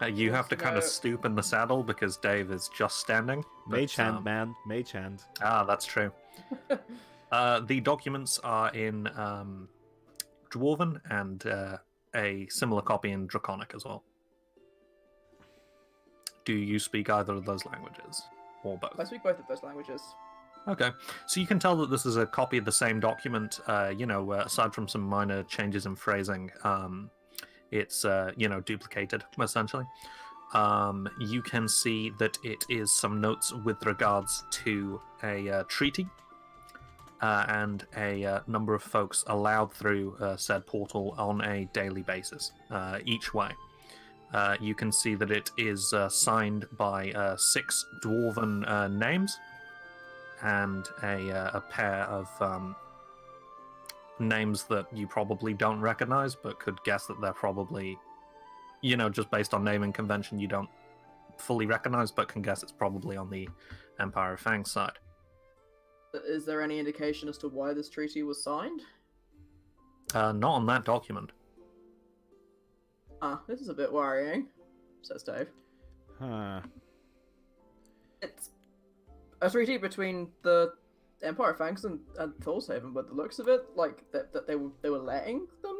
You have to kind of No. stoop in the saddle because Dave is just standing. but, Mage Hand, man. Mage Hand. Ah, that's true. The documents are in Dwarven and a similar copy in Draconic as well. Do you speak either of those languages? Or both? I speak both of those languages. Okay, so you can tell that this is a copy of the same document. Aside from some minor changes in phrasing, it's duplicated essentially. You can see that it is some notes with regards to a treaty and a number of folks allowed through said portal on a daily basis, each way. You can see that it is signed by 6 dwarven names and a pair of names that you probably don't recognize, but could guess that they're probably, just based on naming convention, you don't fully recognize, but can guess it's probably on the Empire of Fang side. Is there any indication as to why this treaty was signed? Not on that document. Ah, this is a bit worrying, says Dave. Huh. It's a treaty between the Empire of Fangs and Thorhaven, but the looks of it, like that they were letting them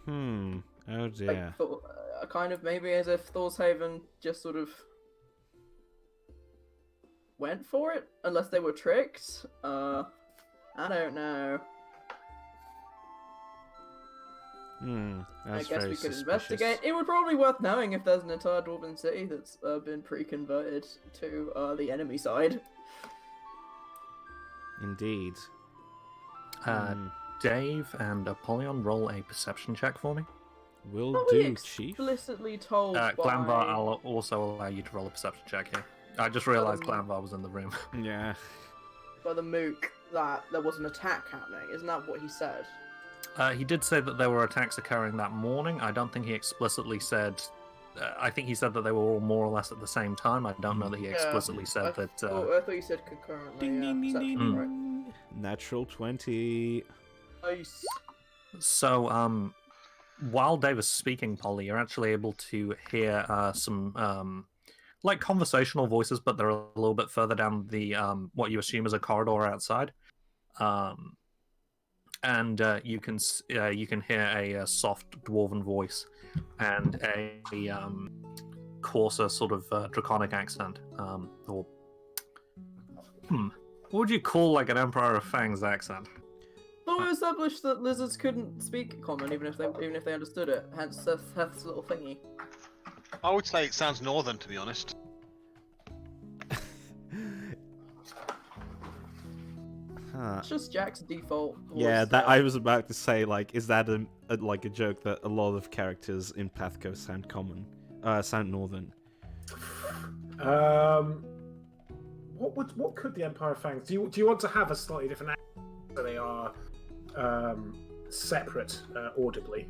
in. Oh dear. Like, kind of maybe as if Thorhaven just sort of went for it, unless they were tricked. I don't know. That's I guess very we could suspicious. investigate. It would probably be worth knowing if there's an entire Dwarven city that's been pre-converted to the enemy side. Indeed. Dave and Apollyon, roll a perception check for me. Will Are we do, Chief. explicitly told by... Glanvar, I'll also allow you to roll a perception check here. I just realised Glanvar was in the room. Yeah. by the Mook that there was an attack happening. Isn't that what he said? He did say that there were attacks occurring that morning. I don't think he explicitly said... I think he said that they were all more or less at the same time. I don't know that he explicitly said that... I thought you said concurrently. Ding, ding, ding, perception, ding, right? ding. Natural 20. Nice. So, while Dave is speaking, Polly, you're actually able to hear some... like conversational voices, but they're a little bit further down the what you assume is a corridor outside, and you can hear a soft dwarven voice and a coarser sort of draconic accent. What would you call like an Emperor of Fang's accent? Thought we established that lizards couldn't speak common, even if they understood it. Hence Seth's little thingy. I would say it sounds northern, to be honest. It's just Jack's default voice. Yeah, that I was about to say. Like, is that a joke that a lot of characters in PATHCO sound northern? What could the Empire of Fangs? Do you want to have a slightly different accent so they are separate audibly?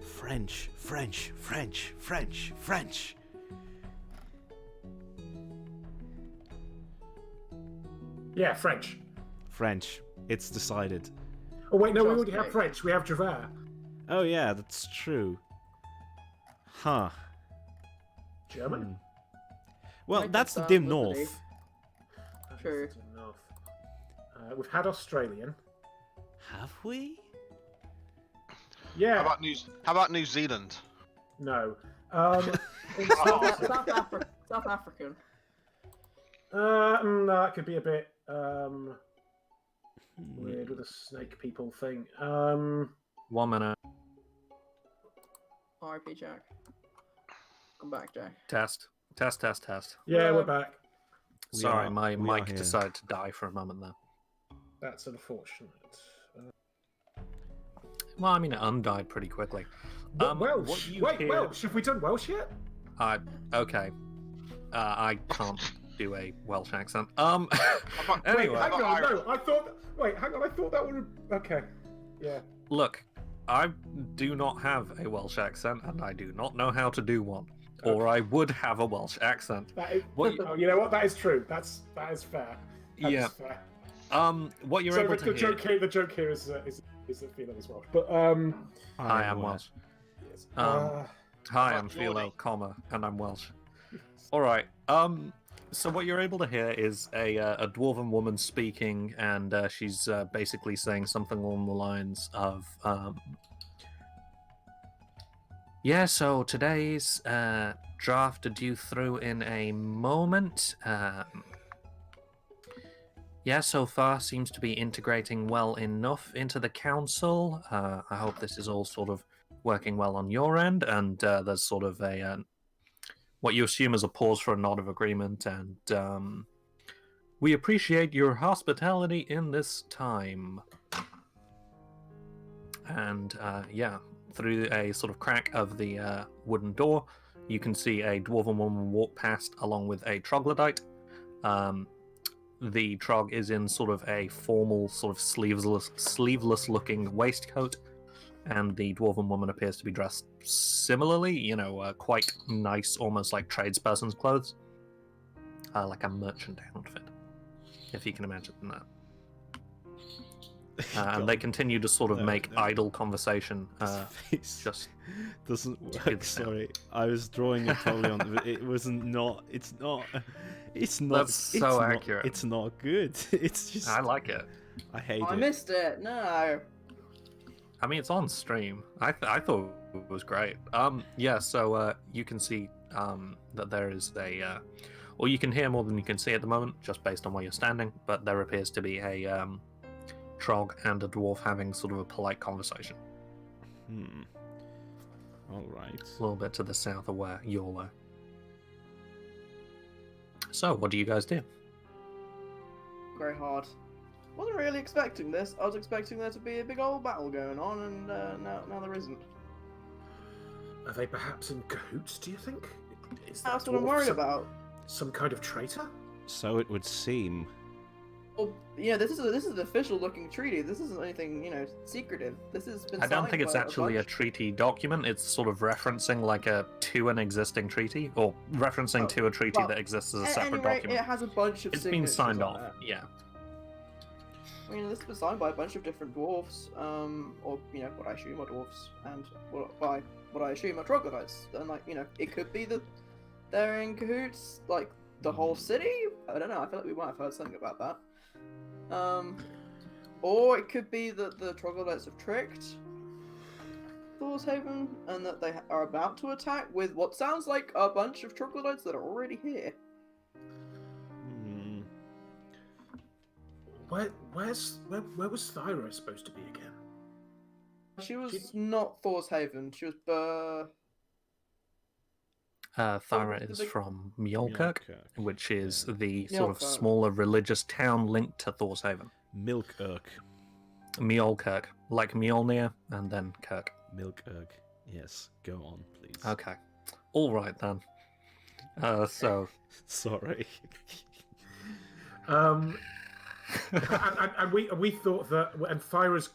French, French, French, French, French. Yeah, French. French. It's decided. Oh wait, no, we Trust already me. have French. We have Javert. Oh yeah, that's true. Huh. German. Well, Make that's it the sound dim lizardy. north. True. We've had Australian. Have we? Yeah. How about New Zealand? No. South African. No, that could be a bit weird with the snake people thing. 1 minute. R.I.P. Jack. Come back, Jack. Test. Yeah, we're back. Sorry, my we are mic here. decided to die for a moment there. That's unfortunate. Well, I mean, it undied pretty quickly. Welsh. What you Wait, hear- Welsh. Have we done Welsh yet? Okay. I can't do a Welsh accent. About- Anyway, Wait, hang on. Irish. No, I thought. Wait, hang on. I thought that would have. Okay. Yeah. look, I do not have a Welsh accent, and I do not know how to do one. Or I would have a Welsh accent. That is, What you- oh, you know what? That is true. That is fair. That Yeah. is fair. What you're So able the to hear... joke here is that Philo is Welsh. But I am Welsh. yes. Hi, I'm Geordie. Philo, and I'm Welsh. All right. So what you're able to hear is a dwarven woman speaking, and she's basically saying something along the lines of, yeah. So today's draft are due through in a moment. Yeah, so far seems to be integrating well enough into the council. I hope this is all sort of working well on your end, and there's sort of a what you assume is a pause for a nod of agreement, and we appreciate your hospitality in this time. And yeah, through a sort of crack of the wooden door, you can see a dwarven woman walk past along with a troglodyte. The trog is in sort of a formal, sort of sleeveless looking waistcoat, and the dwarven woman appears to be dressed similarly, quite nice, almost like tradesperson's clothes. Like a merchant outfit, if you can imagine that. And they continue to sort of make idle conversation. Just doesn't good work. sound. Sorry, I was drawing Apollyon. But it wasn't. Not. It's not. It's not. That's so accurate. It's not good. It's just. I like it. I hate I it. missed it. No. I mean, it's on stream. I thought it was great. So you can see that there is or you can hear more than you can see at the moment, just based on where you're standing. But there appears to be a trog and a dwarf having sort of a polite conversation. All right. A little bit to the south of where you all are. So, what do you guys do? Very hard. Wasn't really expecting this. I was expecting there to be a big old battle going on, and now there isn't. Are they perhaps in cahoots, do you think? Is That's that what I'm dwarf worried about. Some kind of traitor? So it would seem. Well, this is an official-looking treaty. This isn't anything, secretive. This has been. I don't signed think it's by actually a bunch- treaty document. It's sort of referencing to an existing treaty, or referencing to a treaty well, that exists as a At separate any rate, document. it has a bunch of It's been signatures signed on off. it. Yeah. I mean, this has been signed by a bunch of different dwarves, or what I assume are dwarves, and what I assume are troglodytes. And it could be that they're in cahoots, like the whole city. I don't know. I feel like we might have heard something about that. Or it could be that the troglodytes have tricked Thor's Haven, and that they are about to attack with what sounds like a bunch of troglodytes that are already here. Where was Thyra supposed to be again? She was not Thor's Haven. She was Thyra the is big- from Mjolkirk, which is the sort of Mjolkirk. smaller religious town linked to Thor's Haven. Milk-Erk. Mjolkirk, like Mjolnir, and then Kirk. Milk-Erk. Yes, go on, please. Okay. All right, then. So... Sorry. and we thought that, and the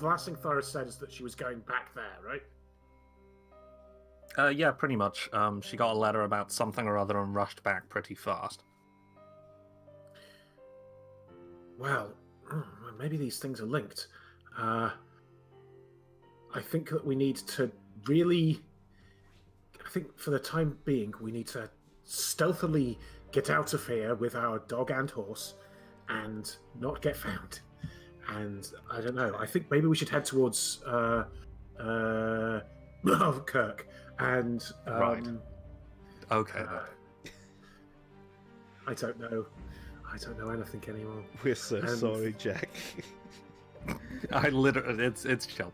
last thing Thyra said is that she was going back there, right? Yeah, pretty much. She got a letter about something or other and rushed back pretty fast. Well, maybe these things are linked. I think that we need to really... I think for the time being, we need to stealthily get out of here with our dog and horse and not get found. And I don't know, I think maybe we should head towards Kirk. And Right. Okay. I don't know anything anymore. We're so And- sorry, Jack. I literally, it's chill.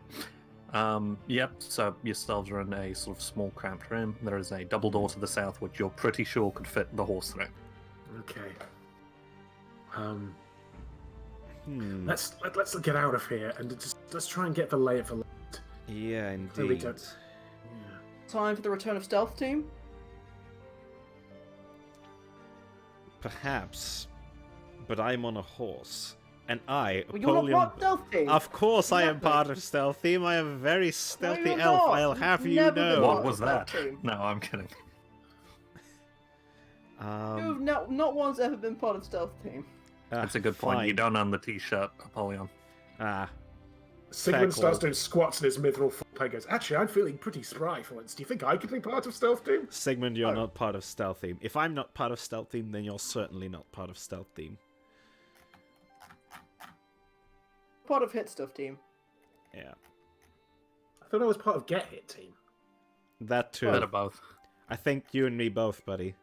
Yep, so yourselves are in a sort of small cramped room. There is a double door to the south, which you're pretty sure could fit the horse through. Okay. Hmm. Let's get out of here and let's try and get the lay of the land. Yeah, So we indeed. don't. Time for the return of stealth team. Perhaps, but I'm on a horse, and I, Well, you're not Apollyon. part of stealth team. Of course, I am Exactly. part of stealth team. I am a very stealthy you're elf. not. I'll have You've you never been know. part What was that? Team. No, I'm kidding. You've not once ever been part of stealth team. That's a good point. You fine. don't own the t-shirt, Apollyon. Sigmund Fair starts call. doing squats in his mithril play. Goes, actually, I'm feeling pretty spry for once. Do you think I could be part of stealth team? Sigmund, you're Oh. not part of stealth team. If I'm not part of stealth team, then you're certainly not part of stealth team. Part of hit stuff team. Yeah, I thought I was part of Get Hit team. that too. Bit of both. I think you and me both, buddy.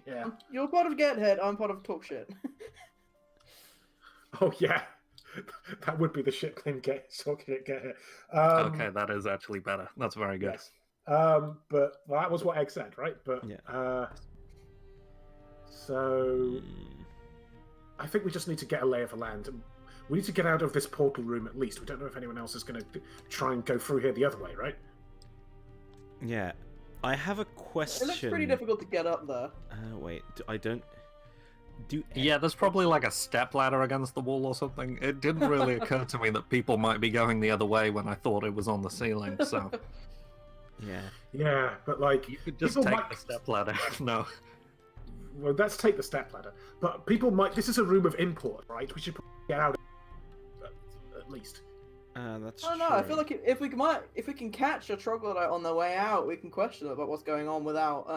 Yeah. You're part of get hit. I'm part of talk shit. Oh yeah. That would be the shit claim. Get Hit. Okay, that is actually better. That's very good. Yes. But that was what Egg said, right? But Yeah. so I think we just need to get a lay of the land. We need to get out of this portal room at least. We don't know if anyone else is going to try and go through here the other way, right? Yeah, I have a It question. looks pretty difficult to get up there. Wait, I don't. Yeah, there's probably like a step ladder against the wall or something. It didn't really occur to me that people might be going the other way when I thought it was on the ceiling, so... Yeah, but like... You could just people take might... the step ladder. No. Well, let's take the step ladder. But people might... This is a room of import, right? We should probably get out at least. That's I don't know. I feel like if we can catch a troglodyte on their way out, we can question about what's going on without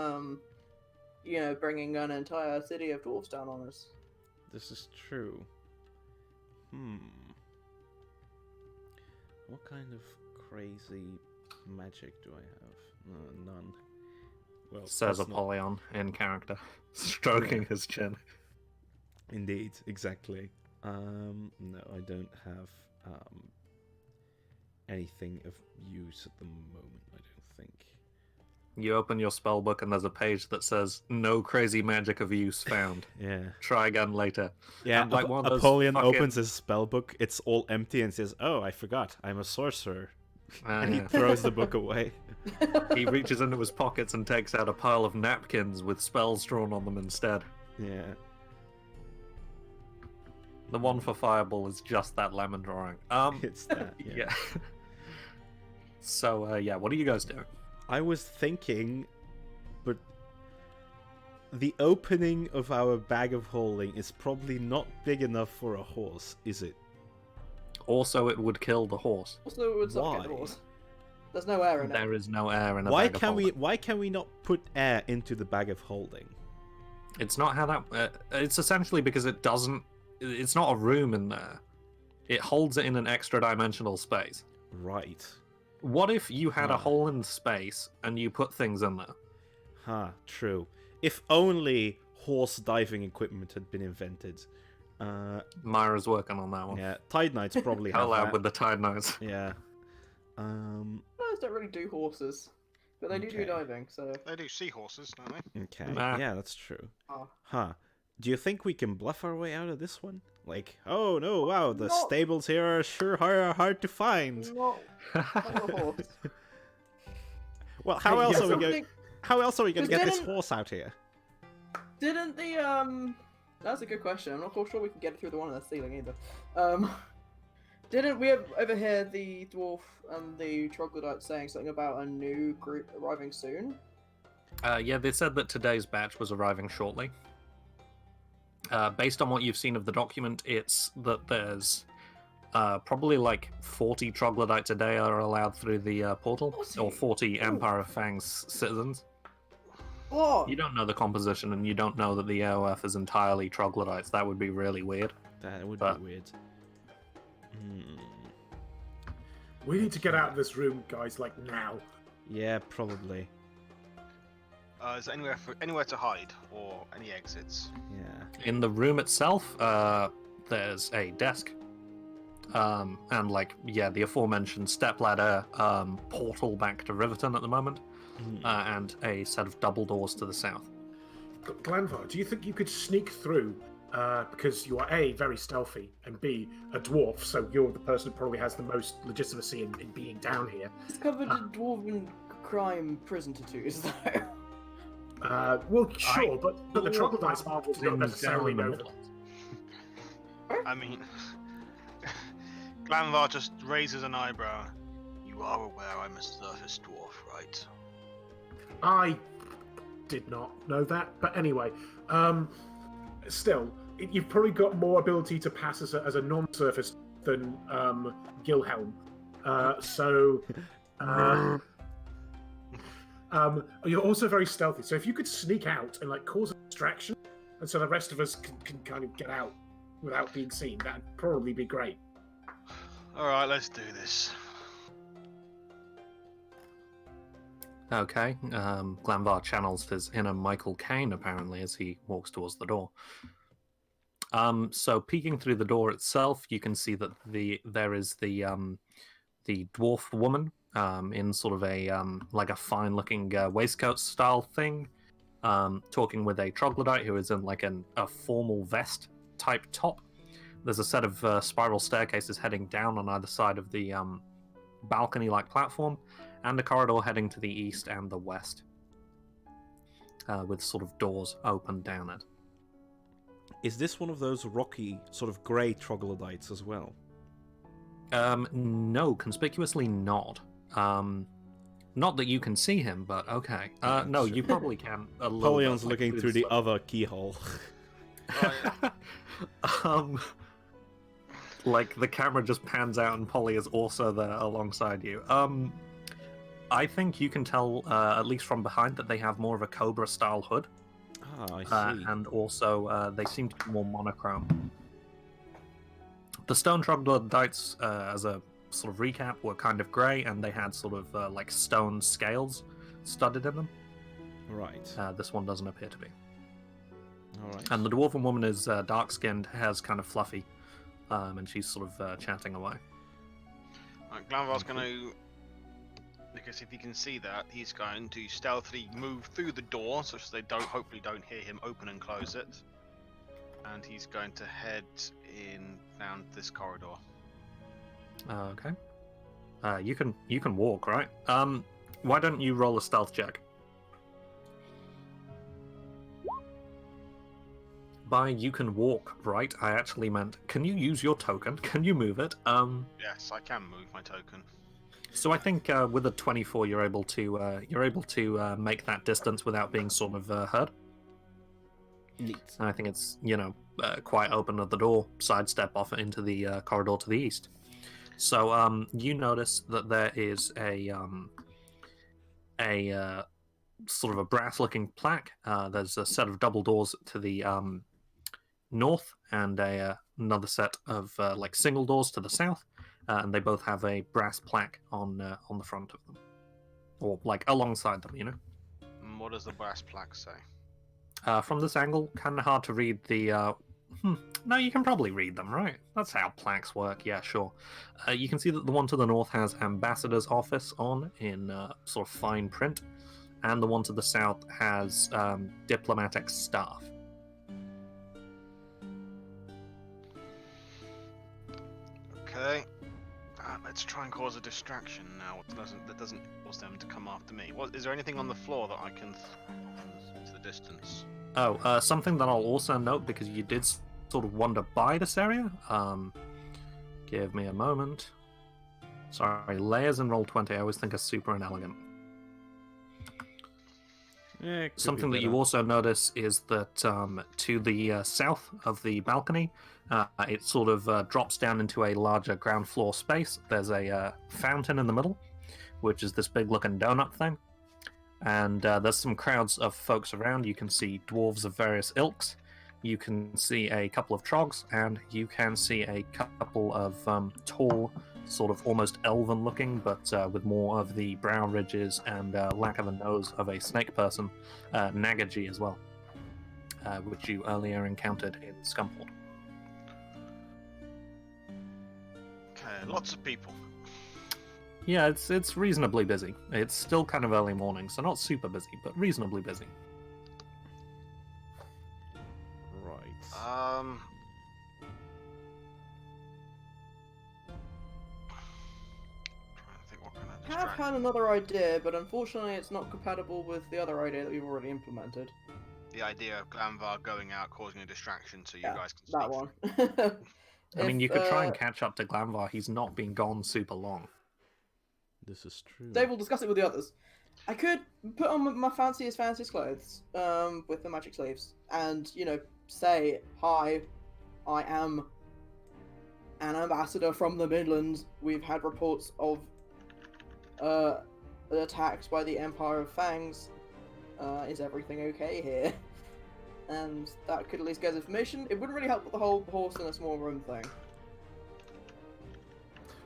bringing an entire city of dwarves down on us. This is true. What kind of crazy magic do I have? None. Well, Says that's not- Apollyon in character, stroking his chin. Indeed, exactly. No, I don't have anything of use at the moment, I don't think. You open your spell book and there's a page that says, "No crazy magic of use found. Yeah. Try again later." Yeah, And like one of those Apollyon fucking- opens his spell book, it's all empty, and says, "Oh, I forgot, I'm a sorcerer." And he Yeah. throws the book away. He reaches into his pockets and takes out a pile of napkins with spells drawn on them instead. Yeah. The one for Fireball is just that lemon drawing. It's that, yeah. Yeah. So, what are you guys doing? I was thinking, but the opening of our bag of holding is probably not big enough for a horse, is it? Also, it would kill the horse. Also, it would suffocate the Why? horse. There's no air in it. There is no air in a Why bag of can we? holding. Why can we not put air into the bag of holding? It's not how that... it's essentially because it doesn't... It's not a room in there. It holds it in an extra dimensional space. Right. What if you had a Huh. hole in space and you put things in there? Huh. True. If only horse diving equipment had been invented. Myra's working on that one. Yeah. Tide Knights probably have Collab that. with the Tide Knights. Yeah. Horses don't really do horses, but they do Okay. diving. So They do seahorses, don't they? Okay. Nah. Yeah, that's true. Ah. Huh. Do you think we can bluff our way out of this one? Like, oh no, wow, the No. stables here are sure hard to find. not a horse. Well, how Hey, else yeah, are we going? Something- How else are we going to Because get this didn't- horse out here? Didn't the That's a good question. I'm not quite sure we can get it through the one on the ceiling either. Didn't we overhear the dwarf and the troglodyte saying something about a new group arriving soon? Yeah, they said that today's batch was arriving shortly. Based on what you've seen of the document, it's that there's probably like 40 troglodytes a day are allowed through the portal, 40? or 40 Empire of Fangs citizens. What? You don't know the composition, and you don't know that the AOF is entirely troglodytes. That would be really weird. That would But- be weird. We need to get out of this room, guys, like now. Yeah, probably. Is there anywhere to hide or any exits? Yeah. In the room itself, there's a desk. And the aforementioned stepladder portal back to Riverton at the moment, and a set of double doors to the south. Glanvar, do you think you could sneak through? Because you are A, very stealthy, and B, a dwarf, so you're the person who probably has the most legitimacy in being down here. It's covered in dwarven crime prison tattoos, though. Well, sure, but the troglodytes don't Things necessarily down know the that. middle. I mean, Glanvar just raises an eyebrow. You are aware I'm a surface dwarf, right? I did not know that, but anyway, still, you've probably got more ability to pass as a non-surface than Gilhelm. You're also very stealthy, so if you could sneak out and cause a distraction, and so the rest of us can kind of get out without being seen, that'd probably be great. All right, let's do this. Okay, Glanvar channels his inner Michael Caine, apparently, as he walks towards the door. So peeking through the door itself, you can see that there is the dwarf woman in sort of a fine-looking waistcoat style thing, talking with a troglodyte who is in a formal vest type top. There's a set of spiral staircases heading down on either side of the balcony-like platform, and a corridor heading to the east and the west, with sort of doors open down it. is this one of those rocky, sort of grey troglodytes as well? No, conspicuously not. Not that you can see him, but okay. No, you probably can. A little Napoleon's bit, like, looking through the slit. other keyhole. Like the camera just pans out and Polly is also there alongside you. I think you can tell, at least from behind, that they have more of a Cobra-style hood. I see. And also, they seem to be more monochrome. The stone troglodytes, as a sort of recap, were kind of grey, and they had sort of like stone scales studded in them. Right. This one doesn't appear to be. All right. And the dwarven woman is dark-skinned, hair's kind of fluffy, and she's sort of chatting away. Right, Glanvar's going to, because if he can see that, he's going to stealthily move through the door, such that they hopefully don't hear him open and close it. And he's going to head in down this corridor. Okay. You can walk, right? Why don't you roll a stealth check? By you can walk, right? I actually meant, can you use your token? Can you move it? Yes, I can move my token. So I think with a 24, you're able to make that distance without being sort of heard. Neat. And I think it's quite open at the door, sidestep off into the corridor to the east. So you notice that there is a sort of a brass-looking plaque. There's a set of double doors to the north and another set of like single doors to the south, and they both have a brass plaque on the front of them, or like alongside them. You know. And what does the brass plaque say? From this angle, kind of hard to read the. No, you can probably read them, right? That's how plaques work. Yeah, sure. You can see that the one to the north has Ambassador's Office on in sort of fine print, and the one to the south has Diplomatic Staff. Okay. Let's try and cause a distraction now. That doesn't cause them to come after me. Is there anything on the floor that I can to the distance? Oh, something that I'll also note, because you did sort of wander by this area. Give me a moment. Sorry, layers in Roll20 I always think are super inelegant. Yeah, Something that you also notice is that to the south of the balcony, it sort of drops down into a larger ground floor space. There's a fountain in the middle, which is this big looking donut thing. And there's some crowds of folks around. You can see dwarves of various ilks. You can see a couple of trogs, and you can see a couple of tall, sort of almost elven-looking, but with more of the brow ridges and lack of a nose of a snake person, Nagaji as well, which you earlier encountered in Scumfold. Okay, lots of people. Yeah, it's reasonably busy. It's still kind of early morning, so not super busy, but reasonably busy. Right. Trying to think what kind of I have distraction. had another idea, but unfortunately it's not compatible with the other idea that we've already implemented. The idea of Glanvar going out, causing a distraction, so you Yeah, guys can speak. that one. I mean, you could try and catch up to Glanvar. He's not been gone super long. This is true. Dave will discuss it with the others. I could put on my fanciest clothes with the magic sleeves and, say, hi, I am an ambassador from the Midlands. We've had reports of attacks by the Empire of Fangs. Is everything okay here? And that could at least get us information. It wouldn't really help with the whole horse in a small room thing.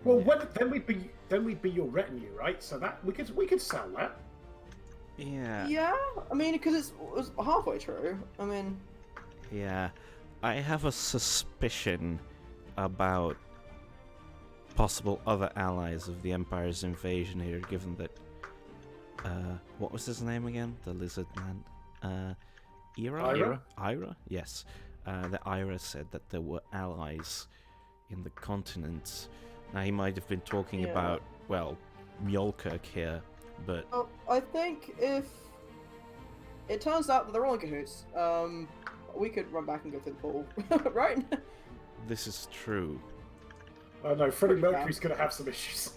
Well, then we'd be your retinue, right? So that we could sell that. Yeah. Yeah, I mean, because it's halfway true. I mean, Yeah. I have a suspicion about possible other allies of the Empire's invasion here, given that what was his name again? The lizard man. Ira? Yes. That Ira said that there were allies in the continent. Now he might have been talking about, well, Mjolkirk here, but I think if it turns out that they're all in cahoots, we could run back and go through the pool, right? This is true. Oh no, Freddie Pretty Mercury's gonna have some issues.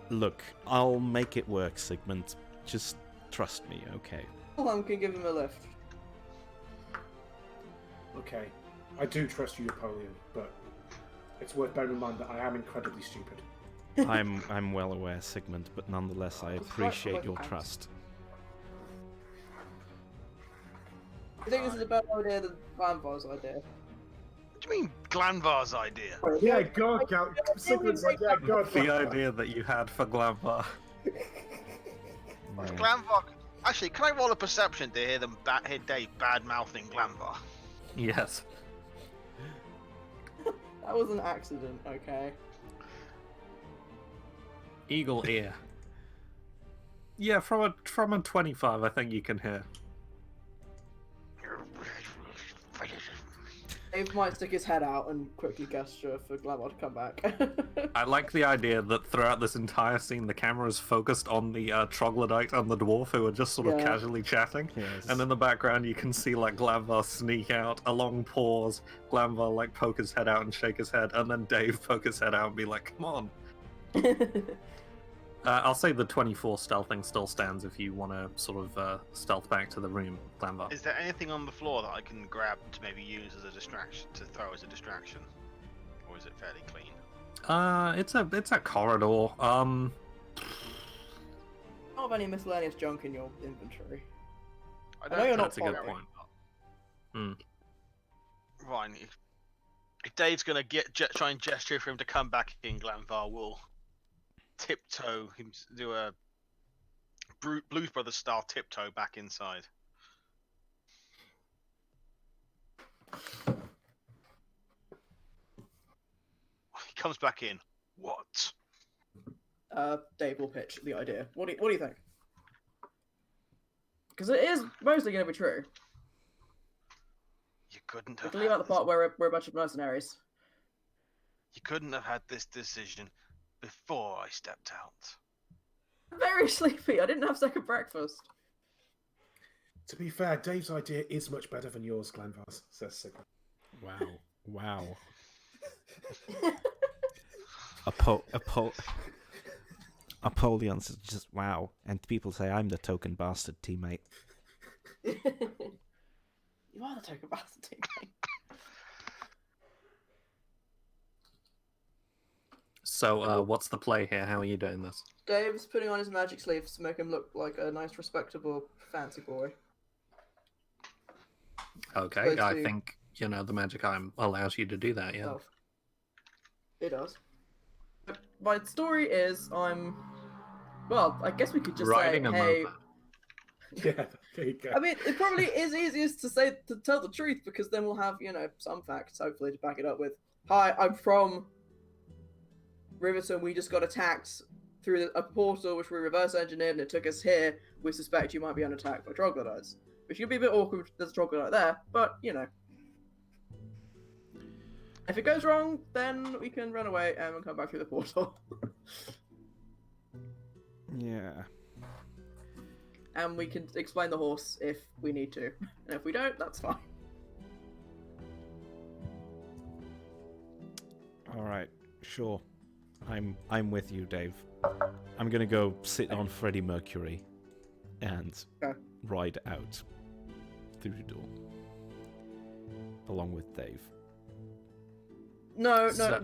Look, I'll make it work, Sigmund. Just trust me, okay? Wilhelm can give him a lift. Okay, I do trust you, Napoleon, but it's worth bearing in mind that I am incredibly stupid. I'm well aware, Sigmund, but nonetheless, I appreciate your trust. I think this is a better idea than Vanvar's idea. What do you mean, Glanvar's idea? Yeah, God, Sigmund's like, yeah, God. The idea that you had for Glamvar. Yeah. Glanvar. Actually, can I roll a perception to hear them hear Dave bad mouthing Glanvar? Yes. That was an accident, okay? Eagle ear. Yeah, from a 25, I think you can hear. Dave might stick his head out and quickly gesture for Glamor to come back. I like the idea that throughout this entire scene, the camera is focused on the troglodyte and the dwarf who are just sort of Yeah. casually chatting. Yes. And in the background, you can see like Glamvar sneak out, a long pause, Glamvar like poke his head out and shake his head, and then Dave poke his head out and be like, come on. I'll say the 24 stealthing still stands if you want to sort of stealth back to the room, Glamvar. Is there anything on the floor that I can grab to maybe use as a distraction, to throw as a distraction? Or is it fairly clean? It's a corridor. Not have any miscellaneous junk in your inventory. I know you're not That's a good following. point. Right. If Dave's gonna try and gesture for him to come back in, Glanvar will tiptoe him, do a Blues Brothers style tiptoe back inside. He comes back in. What? Dave will pitch the idea. What do you think? Because it is mostly going to be true. You couldn't We have can leave out the had part where we're a bunch of mercenaries. You couldn't have had this decision before I stepped out. I'm very sleepy. I didn't have second breakfast. To be fair, Dave's idea is much better than yours, Glenvars, says Sigmund. Wow. Apollion's just wow, and people say I'm the token bastard teammate. You are the token bastard teammate. So, what's the play here? How are you doing this? Dave's putting on his magic sleeves to make him look like a nice, respectable, fancy boy. Okay, Supposed I to- think, the magic arm allows you to do that, yeah. Oh. It does. My story is well, I guess we could just Riding a say, hey. moped. Yeah, there you go. I mean, it probably is easiest to tell the truth because then we'll have, some facts hopefully to back it up with. Hi, I'm from Riverton. We just got attacked through a portal which we reverse engineered and it took us here. We suspect you might be under attack by troglodytes. Which could be a bit awkward, there's a troglodyte there, but, If it goes wrong, then we can run away and we'll come back through the portal. Yeah. And we can explain the horse if we need to. And if we don't, that's fine. All right. Sure. I'm with you, Dave. I'm gonna go sit on Freddie Mercury and ride out through the door along with Dave. No. So-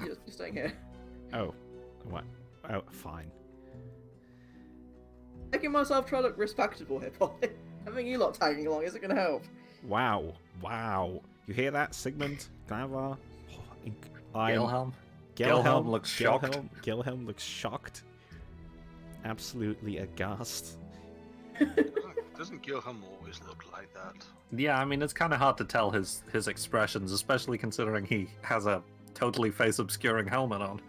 You're staying here. Oh, what? Oh, fine. Making myself try to look respectable here, Polly. Having you lot tagging along isn't going to help. Wow. You hear that, Sigmund? Glanvar? Gilhelm looks shocked. Gilhelm looks shocked. Absolutely aghast. Doesn't Gilham always look like that? Yeah, I mean, it's kind of hard to tell his expressions, especially considering he has a totally face-obscuring helmet on.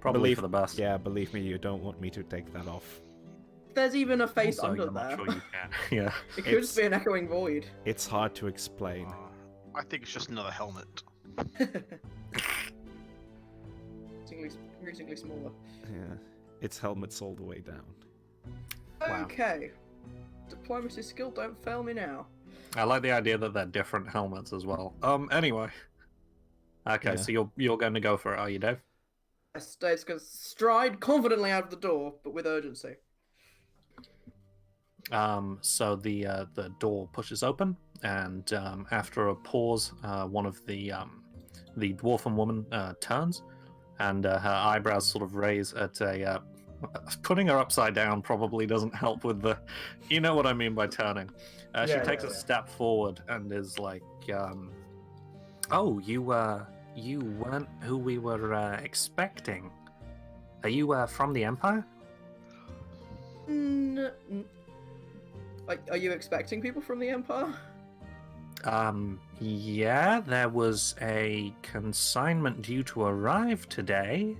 Probably for the best. Yeah, believe me, you don't want me to take that off. There's even a face Also, under I'm not there. sure you can. Yeah. It could just be an echoing void. It's hard to explain. I think it's just another helmet. Increasingly smaller. Yeah, its helmet's all the way down. Wow. Okay. Diplomacy skill, don't fail me now. I like the idea that they're different helmets as well. Anyway. Okay, Yeah. so you're going to go for it, are you, Dave? Yes, Dave's going to stride confidently out of the door, but with urgency. So the door pushes open, and after a pause, one of the dwarfen woman turns, and her eyebrows sort of raise at a. Putting her upside down probably doesn't help with the. You know what I mean by turning. She takes a step forward and is like, "Oh, you weren't who we were expecting. Are you from the Empire?" Are you expecting people from the Empire? Yeah, there was a consignment due to arrive today.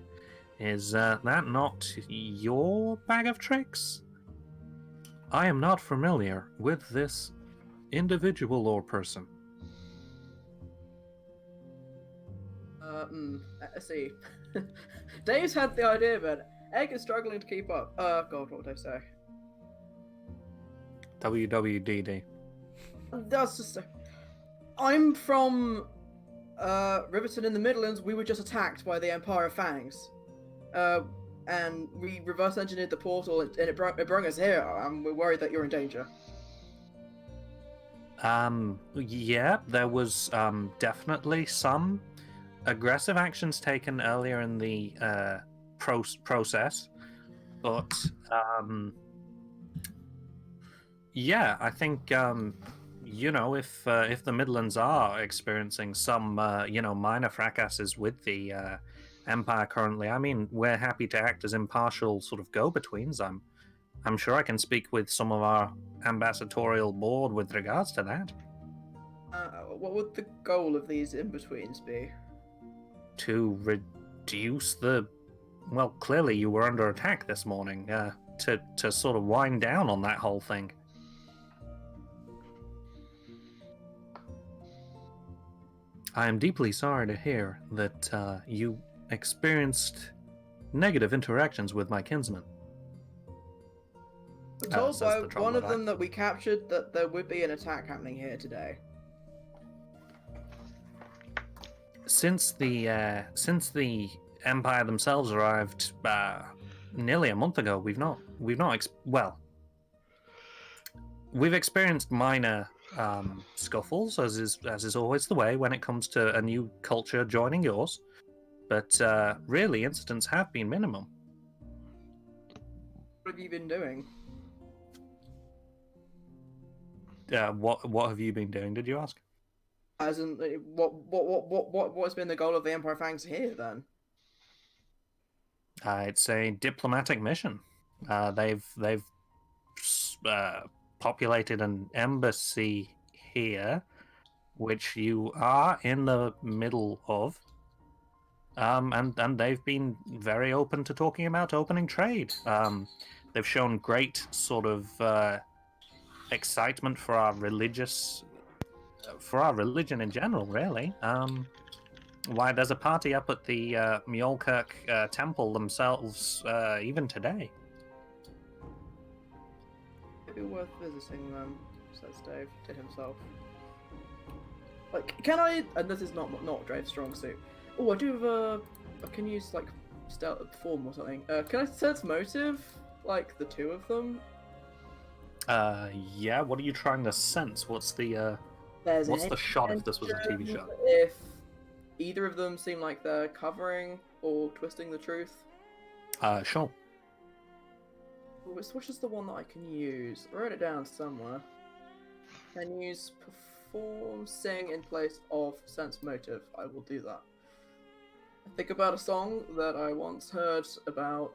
Is that not your bag of tricks? I am not familiar with this individual or person. Let's see. Dave's had the idea, but Egg is struggling to keep up. God, what would I say? WWDD. That's just. I'm from Riverton in the Midlands. We were just attacked by the Empire of Fangs. And we reverse engineered the portal, and it brought us here. We're worried that you're in danger. Yeah, there was definitely some aggressive actions taken earlier in the process, but yeah, I think if the Midlands are experiencing some minor fracasses with the Empire currently, I mean, we're happy to act as impartial sort of go-betweens. I'm sure I can speak with some of our ambassadorial board with regards to that. What would the goal of these in-betweens be? To reduce the... Well, clearly you were under attack this morning. To sort of wind down on that whole thing. I am deeply sorry to hear that you experienced negative interactions with my kinsman. We're told by one of them that we captured that there would be an attack happening here today. Since the Empire themselves arrived nearly a month ago, we've experienced minor scuffles, as is always the way when it comes to a new culture joining yours. But really, incidents have been minimum. What have you been doing? What have you been doing? Did you ask? As in, what's been the goal of the Empire Fangs here then? It's a diplomatic mission. They've populated an embassy here, which you are in the middle of. And they've been very open to talking about opening trade. They've shown great sort of excitement for our religion in general, really. Why, there's a party up at the Mjolkirk temple themselves even today. It'd be worth visiting them, says Dave to himself. Like, can I? And this is not Dave's strong suit. Oh, I do have I can use like stealth form or something. Can I sense motive? Like the two of them? Yeah. What are you trying to sense? What's the shot if this was a TV show? If either of them seem like they're covering or twisting the truth? Sure. Which is the one that I can use? I wrote it down somewhere. Can use perform, sing in place of sense motive. I will do that. I think about a song that I once heard about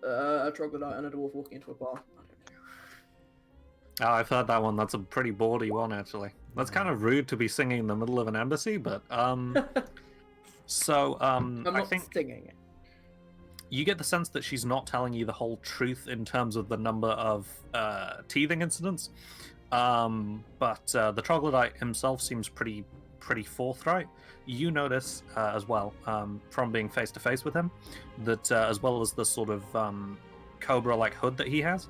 a troglodyte and a dwarf walking into a bar. I don't know. Oh, I've heard that one. That's a pretty bawdy one, actually. That's kind of rude to be singing in the middle of an embassy, but so I'm not I think singing it. you get the sense that she's not telling you the whole truth in terms of the number of teething incidents, but the troglodyte himself seems pretty forthright. You notice as well, from being face to face with him, that as well as the sort of cobra-like hood that he has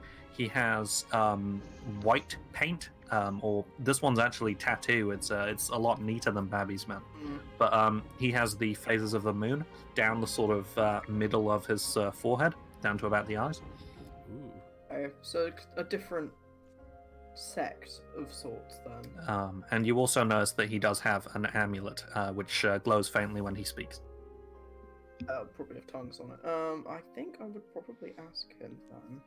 white paint or this one's actually tattoo. It's a lot neater than Babby's man. Mm. But he has the phases of the moon down the sort of middle of his forehead, down to about the eyes. Ooh. Okay, so a different sect of sorts then. And you also notice that he does have an amulet, which glows faintly when he speaks. Probably have tongues on it. I think I would probably ask him then.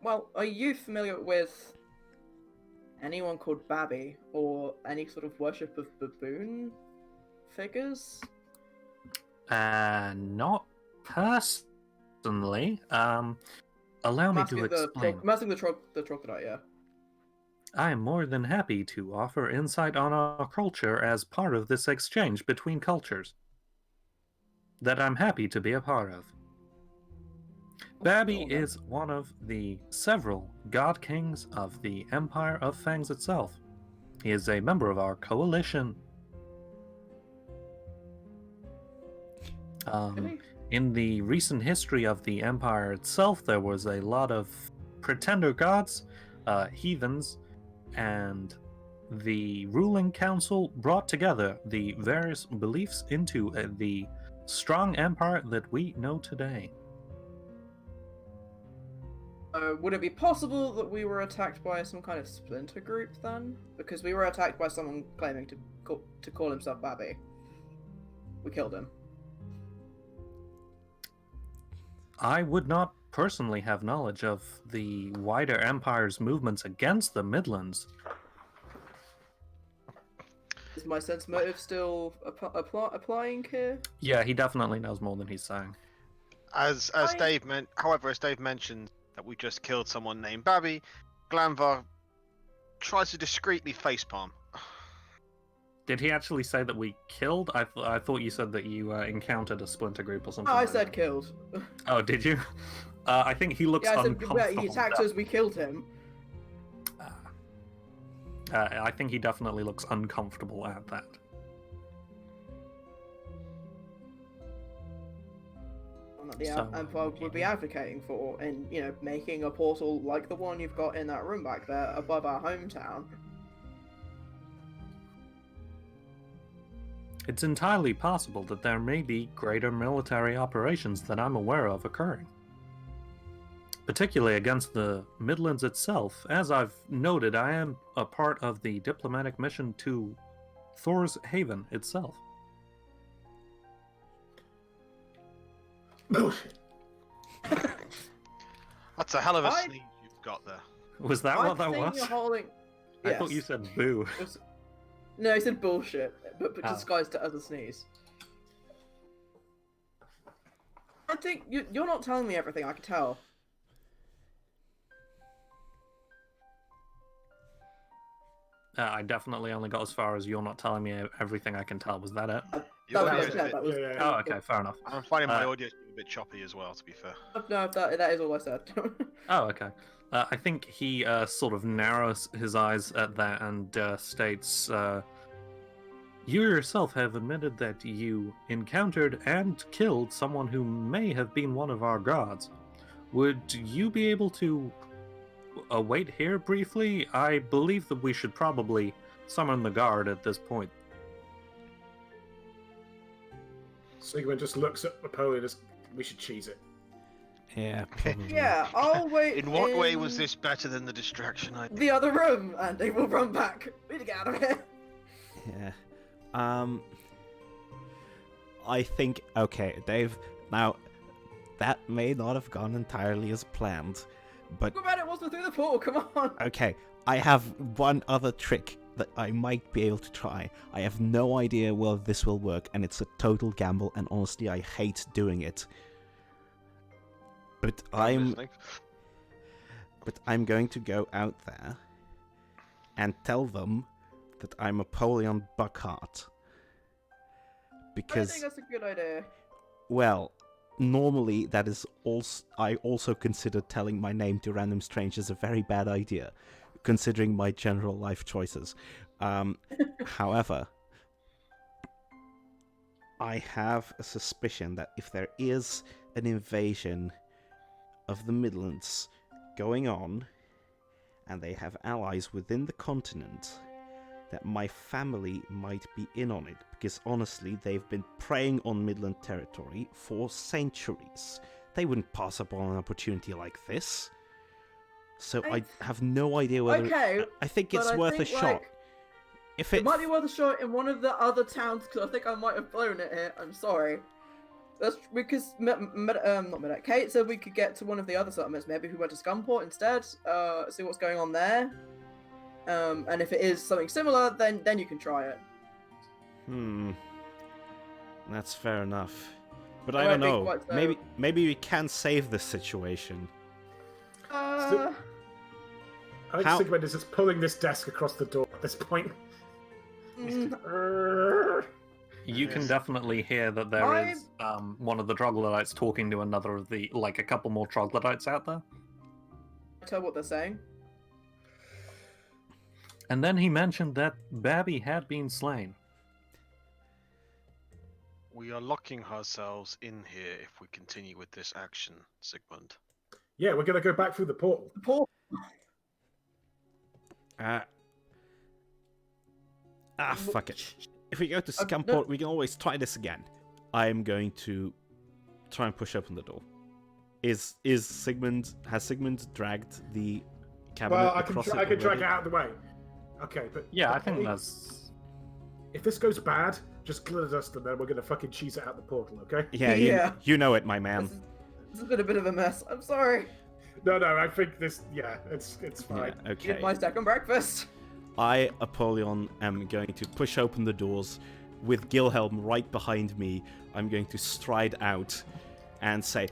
Well, are you familiar with anyone called Babby or any sort of worship of baboon figures? Not personally. Allow me to explain. I'm asking the troglodyte, yeah. I am more than happy to offer insight on our culture as part of this exchange between cultures that I'm happy to be a part of. Babby is one of the several god kings of the Empire of Fangs itself. He is a member of our coalition. Really? In the recent history of the Empire itself, there was a lot of pretender gods, heathens, and the ruling council brought together the various beliefs into the strong empire that we know today. Would it be possible that we were attacked by some kind of splinter group then? Because we were attacked by someone claiming to call himself Babby. We killed him. I would not personally have knowledge of the wider empire's movements against the Midlands. Is my sense motive still applying here? Yeah, he definitely knows more than he's saying. As Dave mentioned that we just killed someone named Babby, Glanvar tries to discreetly facepalm. Did he actually say that we killed? I thought you said that you encountered a splinter group or something. Oh, I like said that. killed. Oh, did you? I think he looks uncomfortable. Yeah, he attacked us, we killed him. I think he definitely looks uncomfortable at that. That the Empire would be advocating for, and making a portal like the one you've got in that room back there above our hometown. It's entirely possible that there may be greater military operations that I'm aware of occurring. Particularly against the Midlands itself. As I've noted, I am a part of the diplomatic mission to Thor's Haven itself. Bullshit. That's a hell of a sneeze you've got there. Was that what that was? I Yes. thought you said boo. No, he said bullshit, but disguised it as a sneeze. I think you're not telling me everything, I can tell. I definitely only got as far as you're not telling me everything I can tell. Was that it? Your That audio was is what I a said, bit- that was- Oh, okay, fair enough. I'm finding my audio a bit choppy as well, to be fair. No, that is all I said. Oh, okay. I think he sort of narrows his eyes at that and states, you yourself have admitted that you encountered and killed someone who may have been one of our gods. Would you be able to wait here briefly? I believe that we should probably summon the guard at this point. Sigmund just looks at Napoleon as we should cheese it. Yeah, probably. Yeah, I'll wait. In what way was this better than the distraction I did? The other room, and they will run back. We need to get out of here. Yeah. I think, okay, Dave, now, that may not have gone entirely as planned, but... Go about it wasn't through the portal, come on. Okay, I have one other trick that I might be able to try. I have no idea whether this will work, and it's a total gamble, and honestly, I hate doing it. But I'm going to go out there and tell them that I'm Apollyon Buckhart. Because, I think that's a good idea. well, normally that is also, I also consider telling my name to random strangers a very bad idea, considering my general life choices. However, I have a suspicion that if there is an invasion of the Midlands going on, and they have allies within the continent, that my family might be in on it, because honestly, they've been preying on Midland territory for centuries. They wouldn't pass up on an opportunity like this. So I have no idea whether... Okay, I think it's worth a shot. If it might be worth a shot in one of the other towns, because I think I might have blown it here. I'm sorry. That's because Kate said we could get to one of the other settlements. Maybe we went to Scumport instead. See what's going on there. And if it is something similar, then you can try it. That's fair enough. But I don't know. So. Maybe we can save this situation. I think Sigmund is just pulling this desk across the door at this point. You can definitely hear that there is one of the troglodytes talking to another of the, like, a couple more troglodytes out there. Tell what they're saying. And then he mentioned that Babby had been slain. We are locking ourselves in here if we continue with this action, Sigmund. Yeah, we're going to go back through the portal. Fuck it. If we go to Scumport, we can always try this again. I'm going to try and push open the door. Has Sigmund dragged the cabinet across it? I can drag it out of the way. Okay, but yeah, I think that's... If this goes bad, just glitter dust and then we're going to fucking cheese it out the portal, okay? Yeah, you know it, my man. This has been a bit of a mess. I'm sorry. No, I think this, it's fine. Yeah, okay. Eat my second breakfast. I, Apollyon, am going to push open the doors with Gilhelm right behind me. I'm going to stride out and say,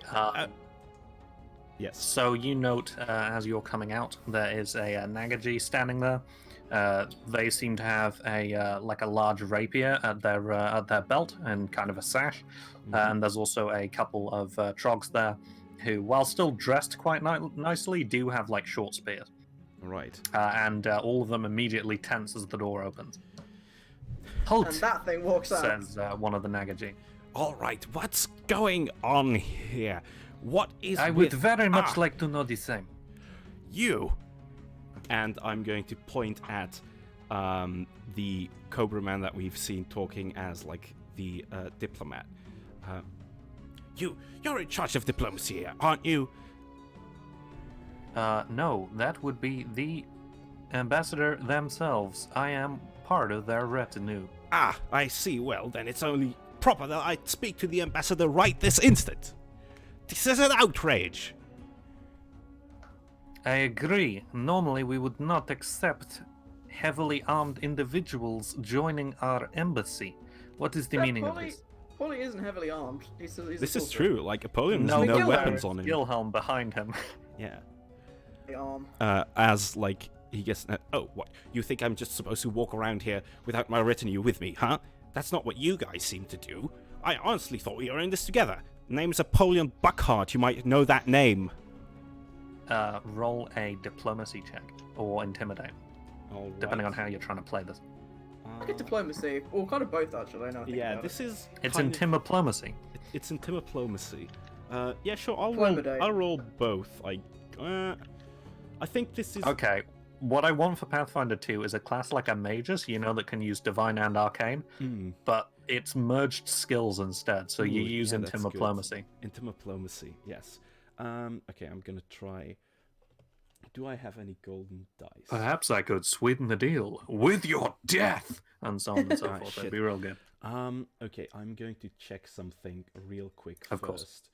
yes. So you note as you're coming out, there is a Nagaji standing there. They seem to have a large rapier at their belt and kind of a sash. And there's also a couple of trogs there who, while still dressed quite nicely, do have like short spears. Right. And all of them immediately tense as the door opens. Halt! And that thing walks out. Says one of the Nagaji. All right, what's going on here? What is I would very much like to know the same. You. And I'm going to point at the Cobra Man that we've seen talking as like the diplomat. You're in charge of diplomacy here, aren't you? No, that would be the ambassador themselves. I am part of their retinue. Ah, I see. Well, then it's only proper that I speak to the ambassador right this instant. This is an outrage. I agree. Normally we would not accept heavily armed individuals joining our embassy. What is the meaning of this? Paulie isn't heavily armed. This is true. Like, Apollyon has no weapons on him. Gilhelm behind him. Yeah. Arm. As, like, he gets... oh, what? You think I'm just supposed to walk around here without my retinue with me, huh? That's not what you guys seem to do. I honestly thought we were in this together. Name's Apollyon Buckhart. You might know that name. Roll a diplomacy check or intimidate, depending on how you're trying to play this. I get diplomacy, or kind of both actually. Yeah, this is. It's intimidiplomacy. It's intimidiplomacy. Yeah, sure. I'll roll both. I think this is okay. What I want for Pathfinder 2 is a class like a Magus, that can use Divine and Arcane, but it's merged skills instead. So you use intimidiplomacy. Intimidiplomacy, yes. Okay, I'm gonna try. Do I have any golden dice? Perhaps I could sweeten the deal with your death, and so on and so forth. That'd be real good. Okay, I'm going to check something real quick of first.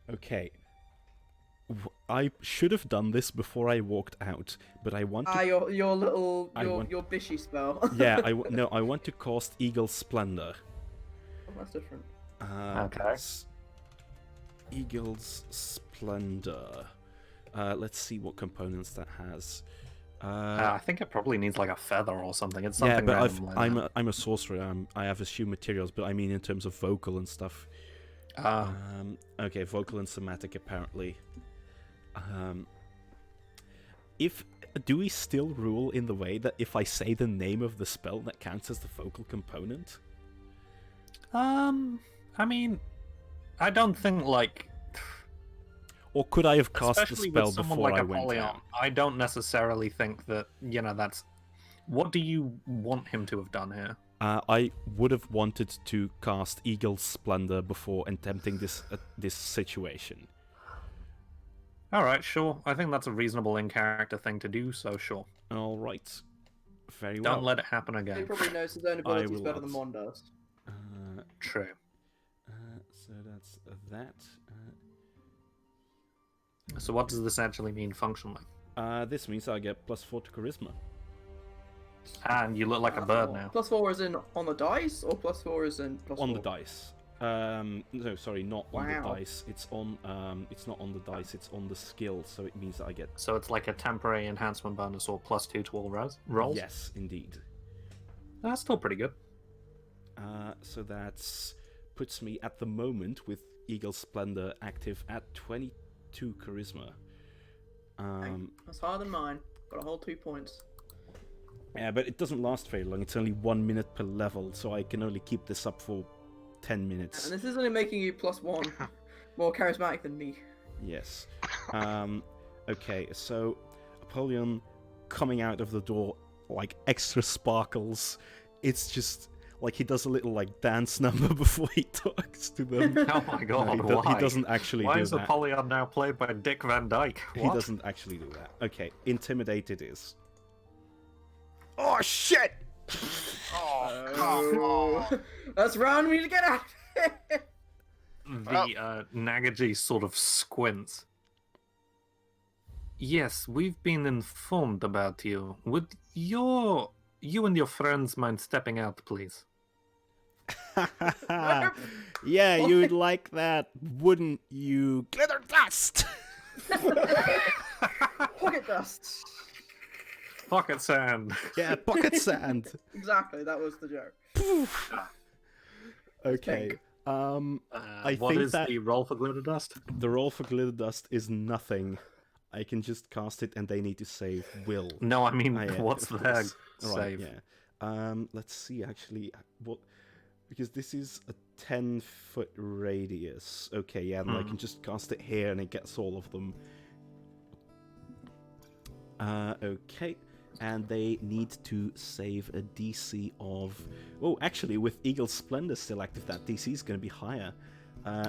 Okay. I should have done this before I walked out, but I want to... your bishy spell. Yeah, I want to cast Eagle Splendor. Oh, that's different. Okay. Eagle's Splendor. Let's see what components that has. I think it probably needs like a feather or something. It's something. Yeah, but I'm a sorcerer. I have assumed materials, but I mean in terms of vocal and stuff. Okay, vocal and somatic apparently. Do we still rule in the way that if I say the name of the spell, that counts as the vocal component? I mean, I don't think like. Or could I have cast the Especially spell with someone before like I went Apollyon, down? I don't necessarily think that, that's... What do you want him to have done here? I would have wanted to cast Eagle's Splendor before attempting this situation. Alright, sure. I think that's a reasonable in-character thing to do, so sure. All right. Very well. Don't let it happen He again. probably knows his own abilities will better not. than Mon does. True. So that's that. So what does this actually mean functionally? This means I get +4 to Charisma. And you look like a bird now. +4 is in on the dice, or +4 is in +4? On the dice. No, sorry, not on the Wow. dice. It's on. It's not on the dice. It's on the skill. So it means that I get. So it's like a temporary enhancement bonus or +2 to all rolls? Yes, indeed. That's still pretty good. So that's puts me at the moment with Eagle Splendor active at 22 Charisma. That's higher than mine. Got a whole 2 points. Yeah, but it doesn't last very long. It's only 1 minute per level, so I can only keep this up for 10 minutes. And this is only making you +1 more charismatic than me. Yes. Okay, so Apollyon coming out of the door, like extra sparkles. It's just like he does a little like dance number before he talks to them. Oh my god, he why? doesn't actually Why do is that. Apollyon now played by Dick Van Dyke? He What? doesn't actually do that. Okay, intimidate it is. Oh shit! Oh, come on. Let's run! We need to get out! The Nagaji sort of squints. Yes, we've been informed about you. Would you and your friends mind stepping out, please? Yeah, you'd like that, wouldn't you? Glitter dust! Pocket dust! Pocket sand. Yeah, pocket sand. Exactly, that was the joke. Okay. Pink. I What think is that the roll for glitter dust? the roll for glitter dust is nothing. I can just cast it, and they need to save will. No, I mean, Yeah, what's of their course. save? Right, yeah. Let's see, actually, what... Because this is a 10-foot radius. Okay, yeah, and I can just cast it here, and it gets all of them. Okay. And they need to save a DC of... Oh, actually, with Eagle Splendor still active, that DC is going to be higher.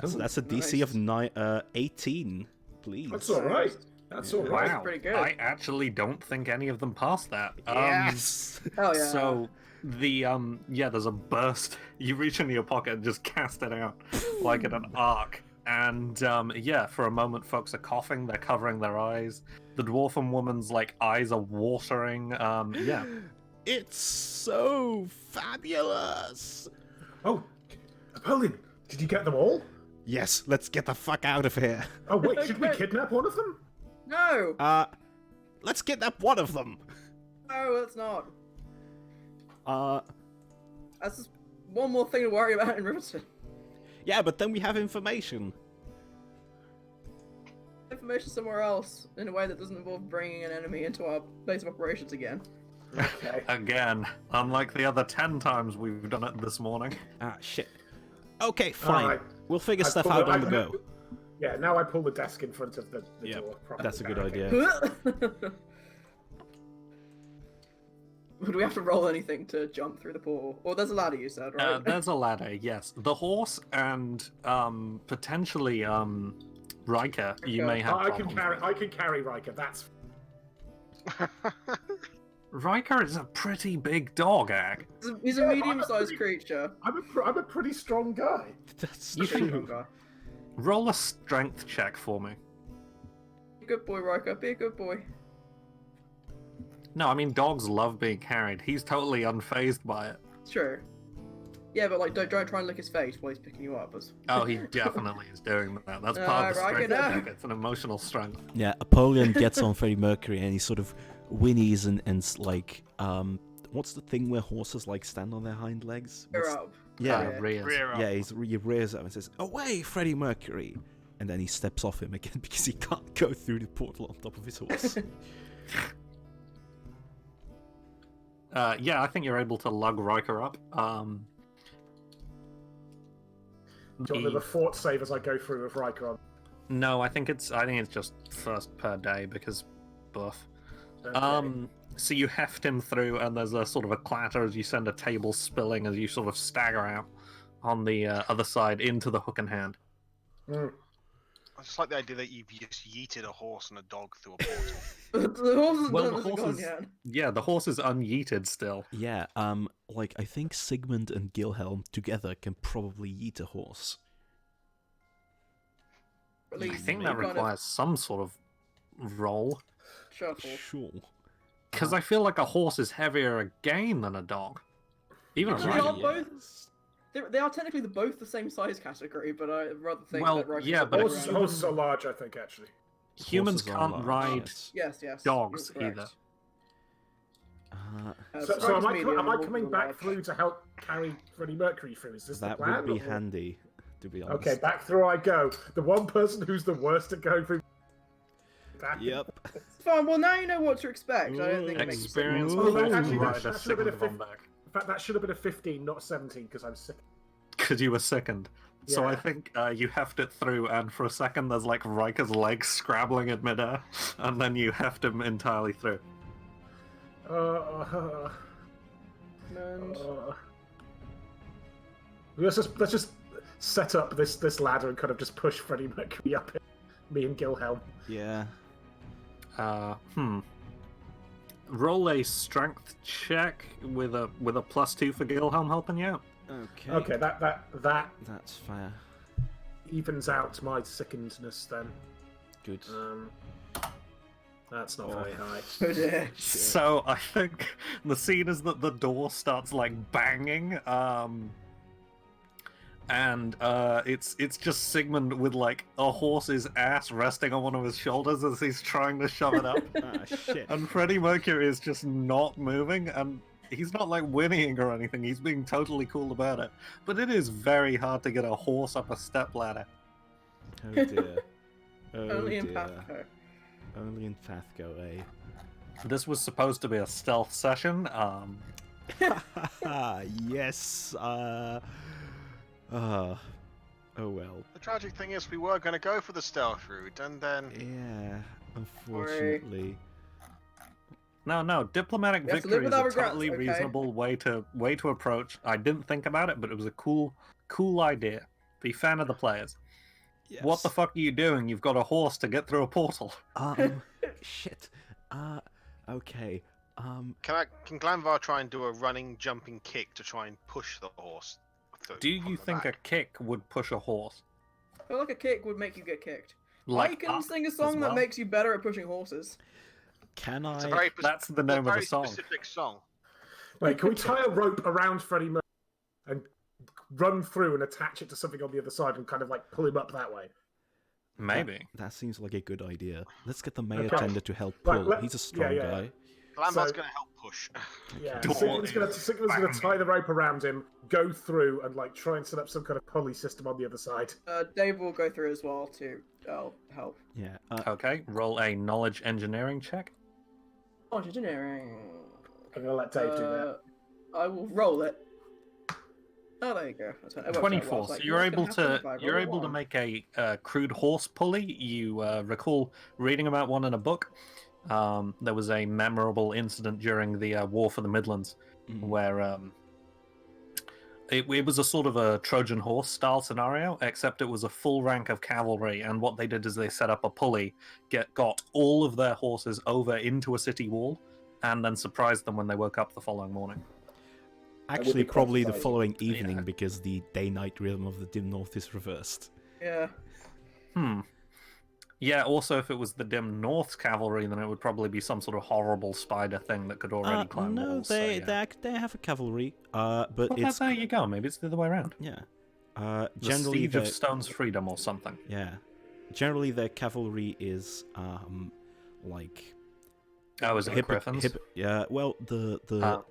So that's a DC of 18, please. That's all right. That's all right. Wow, pretty good. I actually don't think any of them passed that. Yes! Oh yeah. So the there's a burst. You reach into your pocket and just cast it out like in an arc. And for a moment, folks are coughing. They're covering their eyes. The dwarfen woman's like eyes are watering. It's so fabulous! Oh, Apollyon, did you get them all? Yes, let's get the fuck out of here. Oh wait, should we kidnap one of them? No! Let's kidnap one of them. No, that's not. That's just one more thing to worry about in Riverton. Yeah, but then we have information. Information somewhere else, in a way that doesn't involve bringing an enemy into our base of operations again. Okay. Again, unlike the other 10 times we've done it this morning. Ah, shit. Okay, fine. Alright. We'll figure I stuff pull out it- on the I- go. Yeah, now I pull the desk in front of the Yep, door. properly. that's a good Okay. idea. Would we have to roll anything to jump through the portal? Or there's a ladder, you said, right? There's a ladder, yes. The horse and potentially Riker, you may have. I can problems carry Riker. That's with. Riker is a pretty big dog, Ag. He's a Yeah, I'm a medium-sized pretty- creature. I'm a pretty strong guy. That's You Pretty true. strong guy. Roll a strength check for me. Be a good boy, Riker. Be a good boy. No, I mean dogs love being carried. He's totally unfazed by it. It's true. Yeah, but like, don't try and lick his face while he's picking you up. Oh, he definitely is doing that. That's part of the Riker, strength no. check. It's an emotional strength. Yeah, Apollyon gets on Freddie Mercury and he sort of whinnies and like, what's the thing where horses like stand on their hind legs? You're What's- up. Yeah, Rears. Rear up. yeah, he rears up and says, "Away, Freddie Mercury!" And then he steps off him again because he can't go through the portal on top of his horse. I think you're able to lug Riker up. Do you want to do the fort save as I go through with Riker on? No, I think it's just first per day because buff. Okay. So you heft him through, and there's a sort of a clatter as you send a table spilling as you sort of stagger out on the other side into the hook and hand. Mm. I just like the idea that you've just yeeted a horse and a dog through a portal. The horse is Well, not the hasn't horse gone is yet. yeah, the horse is unyeeted still. Yeah, like I think Sigmund and Gilhelm together can probably yeet a horse. At I least think you that kind of requires some sort of roll. shuffle. Sure. Because I feel like a horse is heavier again than a dog. Even a They rider. are both. They are technically both the same size category, but I rather think Well, that riders yeah, are but better Horses, around. horses are large, I think, actually. Humans Horses are can't large, ride yes. Yes, dogs you're correct. either. So am riders I, medium, am I horses coming are back large. through to help carry Freddie Mercury through? Is this That the plan? would be or- handy, to be honest. Okay, back through I go. The one person who's the worst at going through. Back. Yep. Fine. Well, now you know what to expect. I don't think it makes sense. Experience Ooh. horse Actually, rider that should have been a Sigmund von Beck. In fact, that should have been a 15, not 17, because I'm sick. Because you were second. So I Yeah. think you heft it through, and for a second there's like Riker's legs scrabbling in midair, and then you heft him entirely through. And Let's just set up this ladder and kind of just push Freddie Mercury up it. Me and Gilhelm. Yeah. Roll a strength check with a +2 for Gilhelm helping you out. Okay. Okay, that That's fair. evens out my sickness then. Good. That's not very high. oh dear. So I think the scene is that the door starts like banging, and it's just Sigmund with like a horse's ass resting on one of his shoulders as he's trying to shove it up, Ah, shit. and Freddie Mercury is just not moving, and he's not like whinnying or anything. He's being totally cool about it, but it is very hard to get a horse up a step ladder. Oh dear. Oh Only in dear. PATHCO. Only in PATHCO, eh? This was supposed to be a stealth session. Yes. Oh well. The tragic thing is, we were going to go for the stealth route, and then Yeah. Unfortunately. No, diplomatic You have to live victory is a without regrets, totally okay? reasonable way to approach. I didn't think about it, but it was a cool idea. Be fan of the players. Yes. What the fuck are you doing? You've got a horse to get through a portal. Shit. Okay. can Glanvar try and do a running, jumping kick to try and push the horse through? Do from you the think a back? kick would push a horse? I feel like a kick would make you get kicked. Like I can up sing a as song well? that makes you better at pushing horses. Can It's a I? very That's the name of very the song. specific song. Wait, can we tie a rope around Freddie Mercury and run through and attach it to something on the other side and kind of like pull him up that way? Maybe. That seems like a good idea. Let's get the mayor Okay. tender to help Right, pull. let- He's a strong yeah. guy. Glanvar's So- going to help push. Yeah, Door Sigmund's gonna is tie the rope around him, go through, and like try and set up some kind of pulley system on the other side. Dave will go through as well to help. Yeah. Okay, roll a knowledge engineering check. Oh, engineering. I'm gonna let Dave do that. I will roll it. Oh, there you go. It worked out well. 24. It's like, So you're what's gonna able happen to if I you're roll a able to one? make a crude horse pulley. You recall reading about one in a book. There was a memorable incident during the War for the Midlands where it was a sort of a Trojan horse style scenario, except it was a full rank of cavalry, and what they did is they set up a pulley, got all of their horses over into a city wall, and then surprised them when they woke up the following morning. Actually, quite probably the exciting. following evening Yeah. because the day-night rhythm of the dim north is reversed. Yeah. Yeah, also if it was the dim North's cavalry, then it would probably be some sort of horrible spider thing that could already climb No, walls. they so, yeah. they have a cavalry. But Well, it's there you go. Maybe it's the other way around. yeah. The Generally, Siege of the- Stone's Freedom or something. yeah. Generally, their cavalry is like Oh, is it Griffins? yeah. Well, the Ah.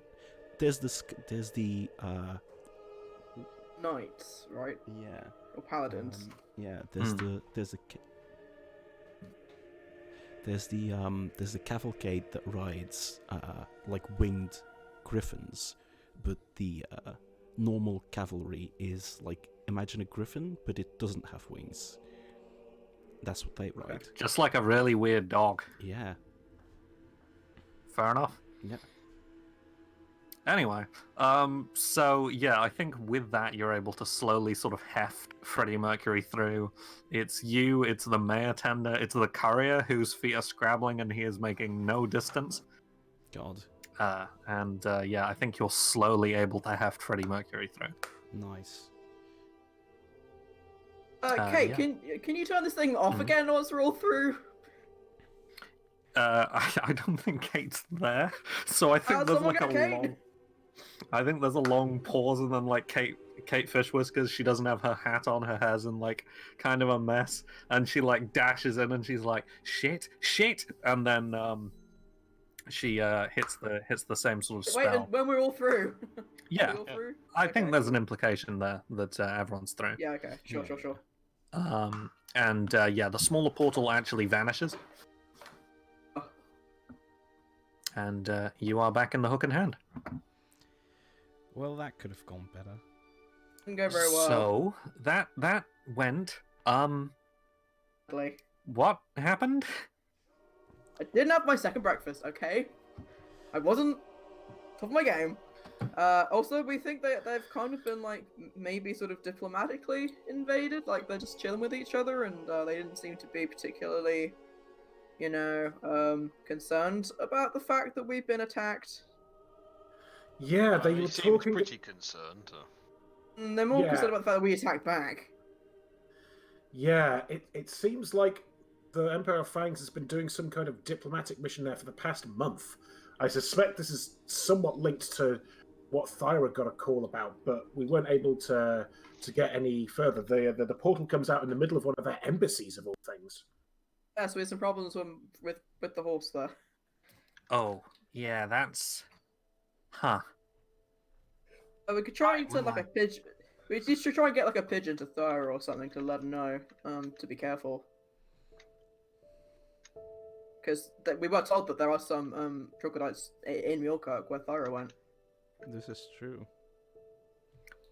there's the Knights, right? yeah. Or paladins. Yeah, there's Hmm. there's the cavalcade that rides like winged griffins, but the normal cavalry is like, imagine a griffin, but it doesn't have wings. That's what they write. Just like a really weird dog. Yeah. Fair enough. Yeah. Anyway, so yeah, I think with that you're able to slowly sort of heft Freddie Mercury through. It's you, it's the mail tender, it's the courier whose feet are scrabbling and he is making no distance. God. Yeah, I think you're slowly able to heft Freddie Mercury through. Nice. Kate, yeah. can you turn this thing off again once we're all through? I don't think Kate's there, so I think there's like a long. I think there's a long pause, and then like Kate Fish Whiskers, she doesn't have her hat on, her hair's in like kind of a mess, and she like dashes in, and she's like shit, and then she hits the same sort of spell. Wait, and when we're all through. Yeah, all through? I think there's an implication there that everyone's through. Yeah. Okay. Sure. Yeah, the smaller portal actually vanishes. And you are back in the Hook in Hand. Well, that could have gone better. Didn't go very well. So that went. What happened? I didn't have my second breakfast. Okay, I wasn't top of my game. Also, we think that they've kind of been like maybe sort of diplomatically invaded. Like they're just chilling with each other, and they didn't seem to be particularly, concerned about the fact that we've been attacked. Yeah, they were talking. Pretty concerned. They're more concerned about the fact that we attacked back. Yeah, it seems like the Empire of Fangs has been doing some kind of diplomatic mission there for the past month. I suspect this is somewhat linked to what Thyra got a call about, but we weren't able to get any further. The portal comes out in the middle of one of their embassies, of all things. Yeah, so we had some problems with the horse there. Oh, yeah, that's... Huh. We could try and send like a pigeon. We should try and get like a pigeon to Thyra or something to let him know to be careful. Because we were told that there are some troglodytes in Muirkirk where Thyra went. This is true.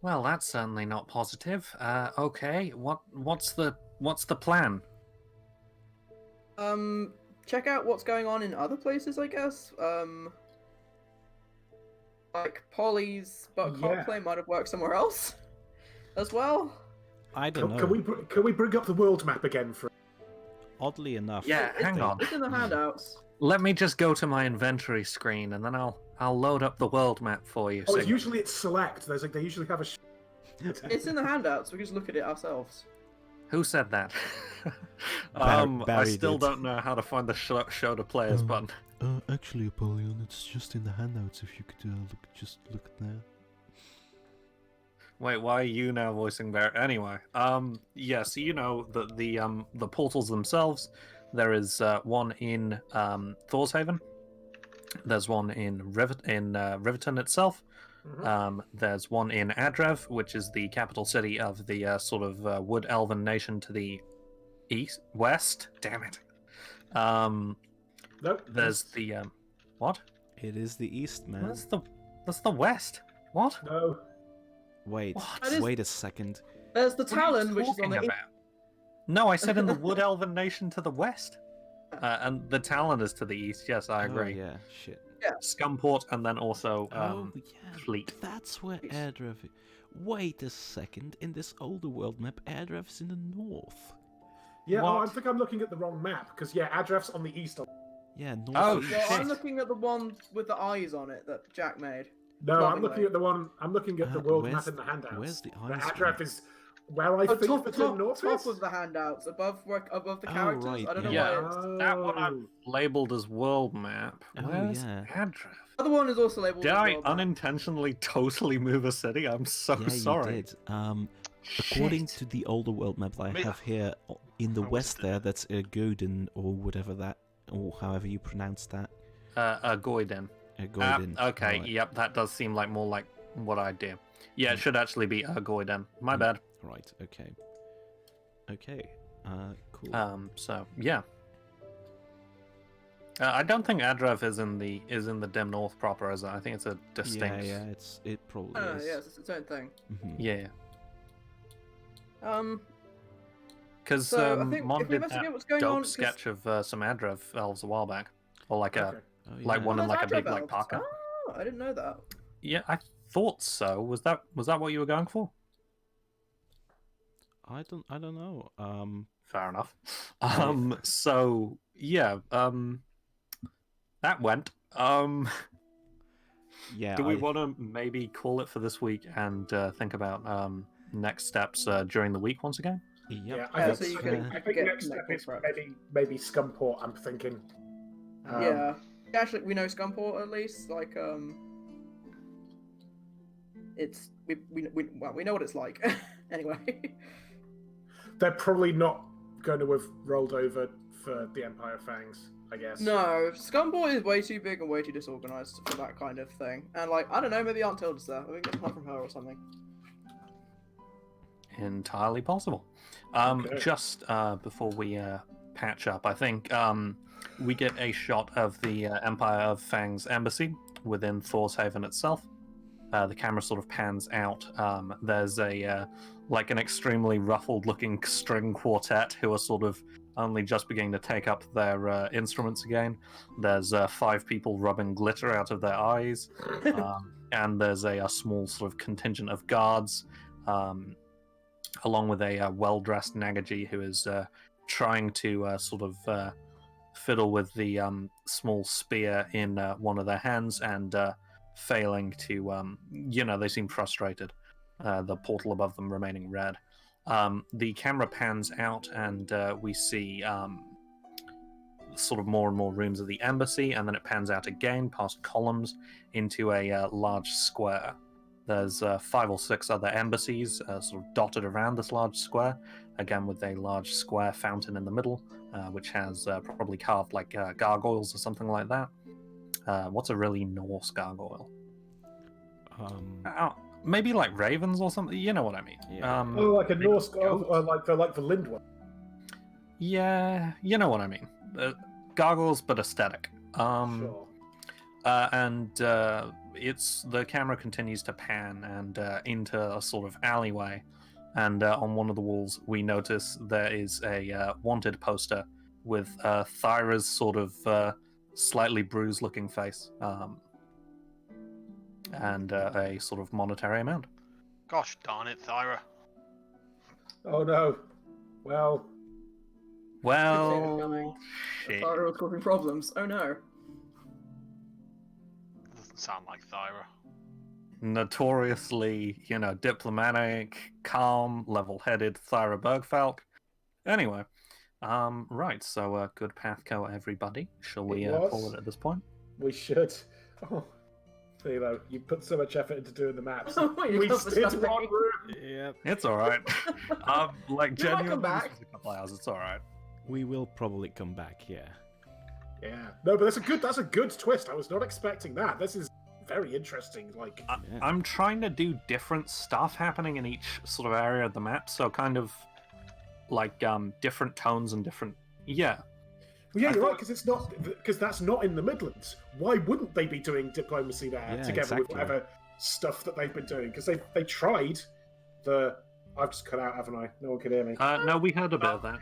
Well, that's certainly not positive. Okay, what's the plan? Check out what's going on in other places, I guess. Like Polly's butt play might have worked somewhere else as well. I don't know. Can we bring up the world map again for? Oddly enough. Yeah, hang on. It's in the handouts. Let me just go to my inventory screen, and then I'll load up the world map for you. Oh, usually it's select. There's like they usually have a. It's in the handouts. We can just look at it ourselves. Who said that? I still don't know how to find the show to players button. Actually, Apollyon, it's just in the handouts. If you could look there. Wait, why are you now voicing Barrett? Anyway, yeah, so you know the portals themselves. There is one in Thorshaven. There's one in Riverton itself. Mm-hmm. There's one in Adrev, which is the capital city of the sort of Wood Elven nation to the west. Damn it. Nope. There's the what? It is the east, man. That's the west. What? No. Wait. What? Wait a second. There's the Talon, which is on the about? No, I said in the Wood Elven nation to the west. And the Talon is to the east. Yes, I agree. Oh, yeah, shit. Yeah. Scumport, and then also Fleet. That's where Airdrev is. Wait a second. In this older world map, Airdrev is in the north. Yeah, I think I'm looking at the wrong map, because, yeah, Adrev's on the east. Yeah, north. Oh, east. shit. I'm looking at the one with the eyes on it that Jack made. No, I'm looking at the one. I'm looking at the world map in the handouts. Where's the The eyes? Adrev is where I think the north top is. of the handouts, above the characters. Right, I don't know Yeah, why it's... that one I've labeled as world map. Oh, Where's yeah. Adrev? The other one is also labeled Did as I world map. unintentionally totally move a city? I'm so Yeah, sorry. you did. According to the older world map that I have here, in the west there, that's Godin, or whatever that, or however you pronounce that. Goiden. Godin. Okay, Right. yep, that does seem like more like what I do. Yeah, it should actually be Goiden. My bad. Right, okay. Okay, cool. So yeah. I don't think Adrev is in the dim north proper, is it? I think it's a distinct. Yeah, it probably is. Yeah, it's its own thing. Mhm. Yeah. Because So I think Mon if we did investigate that what's going dope on, 'cause- sketch of some Adrev elves a while back, or like Okay. Oh, like yeah. one in there's like a big Adrev like elves. parka. Oh, I didn't know that. Yeah, I thought so. Was that what you were going for? I don't know. Fair enough. So yeah, that went. Yeah. Do we want to maybe call it for this week and think about next steps during the week once again? Yep. Yeah, Yeah, so you can I think get next step netball is prepped. maybe Scumport. I'm thinking. Yeah. Actually, we know Scumport at least. Like, it's we know what it's like. Anyway. They're probably not going to have rolled over for the Empire Fangs, I guess. No, Scumport is way too big and way too disorganized for that kind of thing. And like, I don't know, maybe Aunt Tilda's there. We can get help from her or something. Entirely possible. Okay. Just before we patch up, I think we get a shot of the Empire of Fang's embassy within Thor's Haven itself. The camera sort of pans out. There's a like an extremely ruffled-looking string quartet who are sort of only just beginning to take up their instruments again. There's 5 people rubbing glitter out of their eyes, and there's a small sort of contingent of guards, along with a well-dressed Nagaji who is trying to sort of fiddle with the small spear in one of their hands and failing to, they seem frustrated. The portal above them remaining red. The camera pans out and we see sort of more and more rooms of the embassy, and then it pans out again past columns into a large square. There's 5 or 6 other embassies sort of dotted around this large square, again with a large square fountain in the middle, which has probably carved like gargoyles or something like that. What's a really Norse gargoyle? Maybe like ravens or something. You know what I mean? Yeah. Like a Norse goat? or like the Lindwall. Yeah, you know what I mean. Gargoyles, but aesthetic. Sure. And it's the camera continues to pan and into a sort of alleyway, and on one of the walls we notice there is a wanted poster with Thyra's sort of slightly bruised-looking face, and a sort of monetary amount. Gosh darn it, Thyra. Oh no. Well. Shit. Thyra was causing problems. Oh no. Doesn't sound like Thyra. Notoriously, diplomatic, calm, level-headed Thyra Bergfalk. Anyway, right, so good PATHCO, everybody. Shall we call it at this point? We should. Oh, Philo, you put so much effort into doing the maps. You we got stayed the one room. Yep. It's all right. might Genuinely, come back. this was a couple hours. It's all right. We will probably come back. Yeah. Yeah. No, but that's a good twist. I was not expecting that. This is very interesting. Like, Yeah. I'm trying to do different stuff happening in each sort of area of the map, so kind of like different tones and different. Yeah. well, yeah, I you're right, thought- because that's not in the Midlands. Why wouldn't they be doing diplomacy there Yeah, together with exactly. whatever stuff that they've been doing? Because they tried the. I've just cut out, haven't I? No one could hear me. No, we heard a bit of that.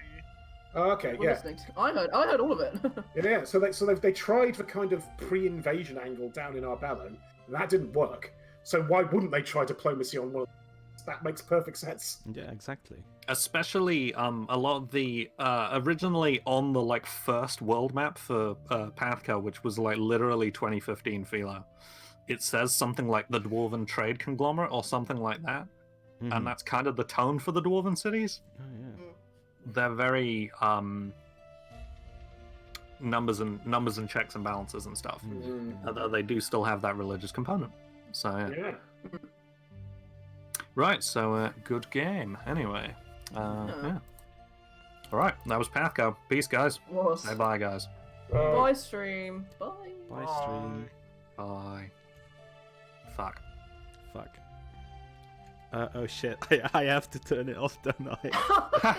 Oh, okay, We're yeah. listening. I heard all of it. Yeah, so they tried the kind of pre-invasion angle down in Arbellum, and that didn't work. So why wouldn't they try diplomacy on one of them? That makes perfect sense. Yeah. Exactly. Especially a lot of the originally on the like first world map for PATHCO, which was like literally 2015 Philo. It says something like the Dwarven Trade Conglomerate or something like that, Mhm. and that's kind of the tone for the Dwarven cities. Oh yeah. They're very numbers and checks and balances and stuff. Although they do still have that religious component. So yeah. Yeah. Right, so good game. Anyway, yeah. All right, that was PATHCO. Peace, guys. Was. Say bye, guys. Bye, stream. Bye. Bye, stream. Bye. Fuck. Fuck. Oh shit! I have to turn it off, don't I?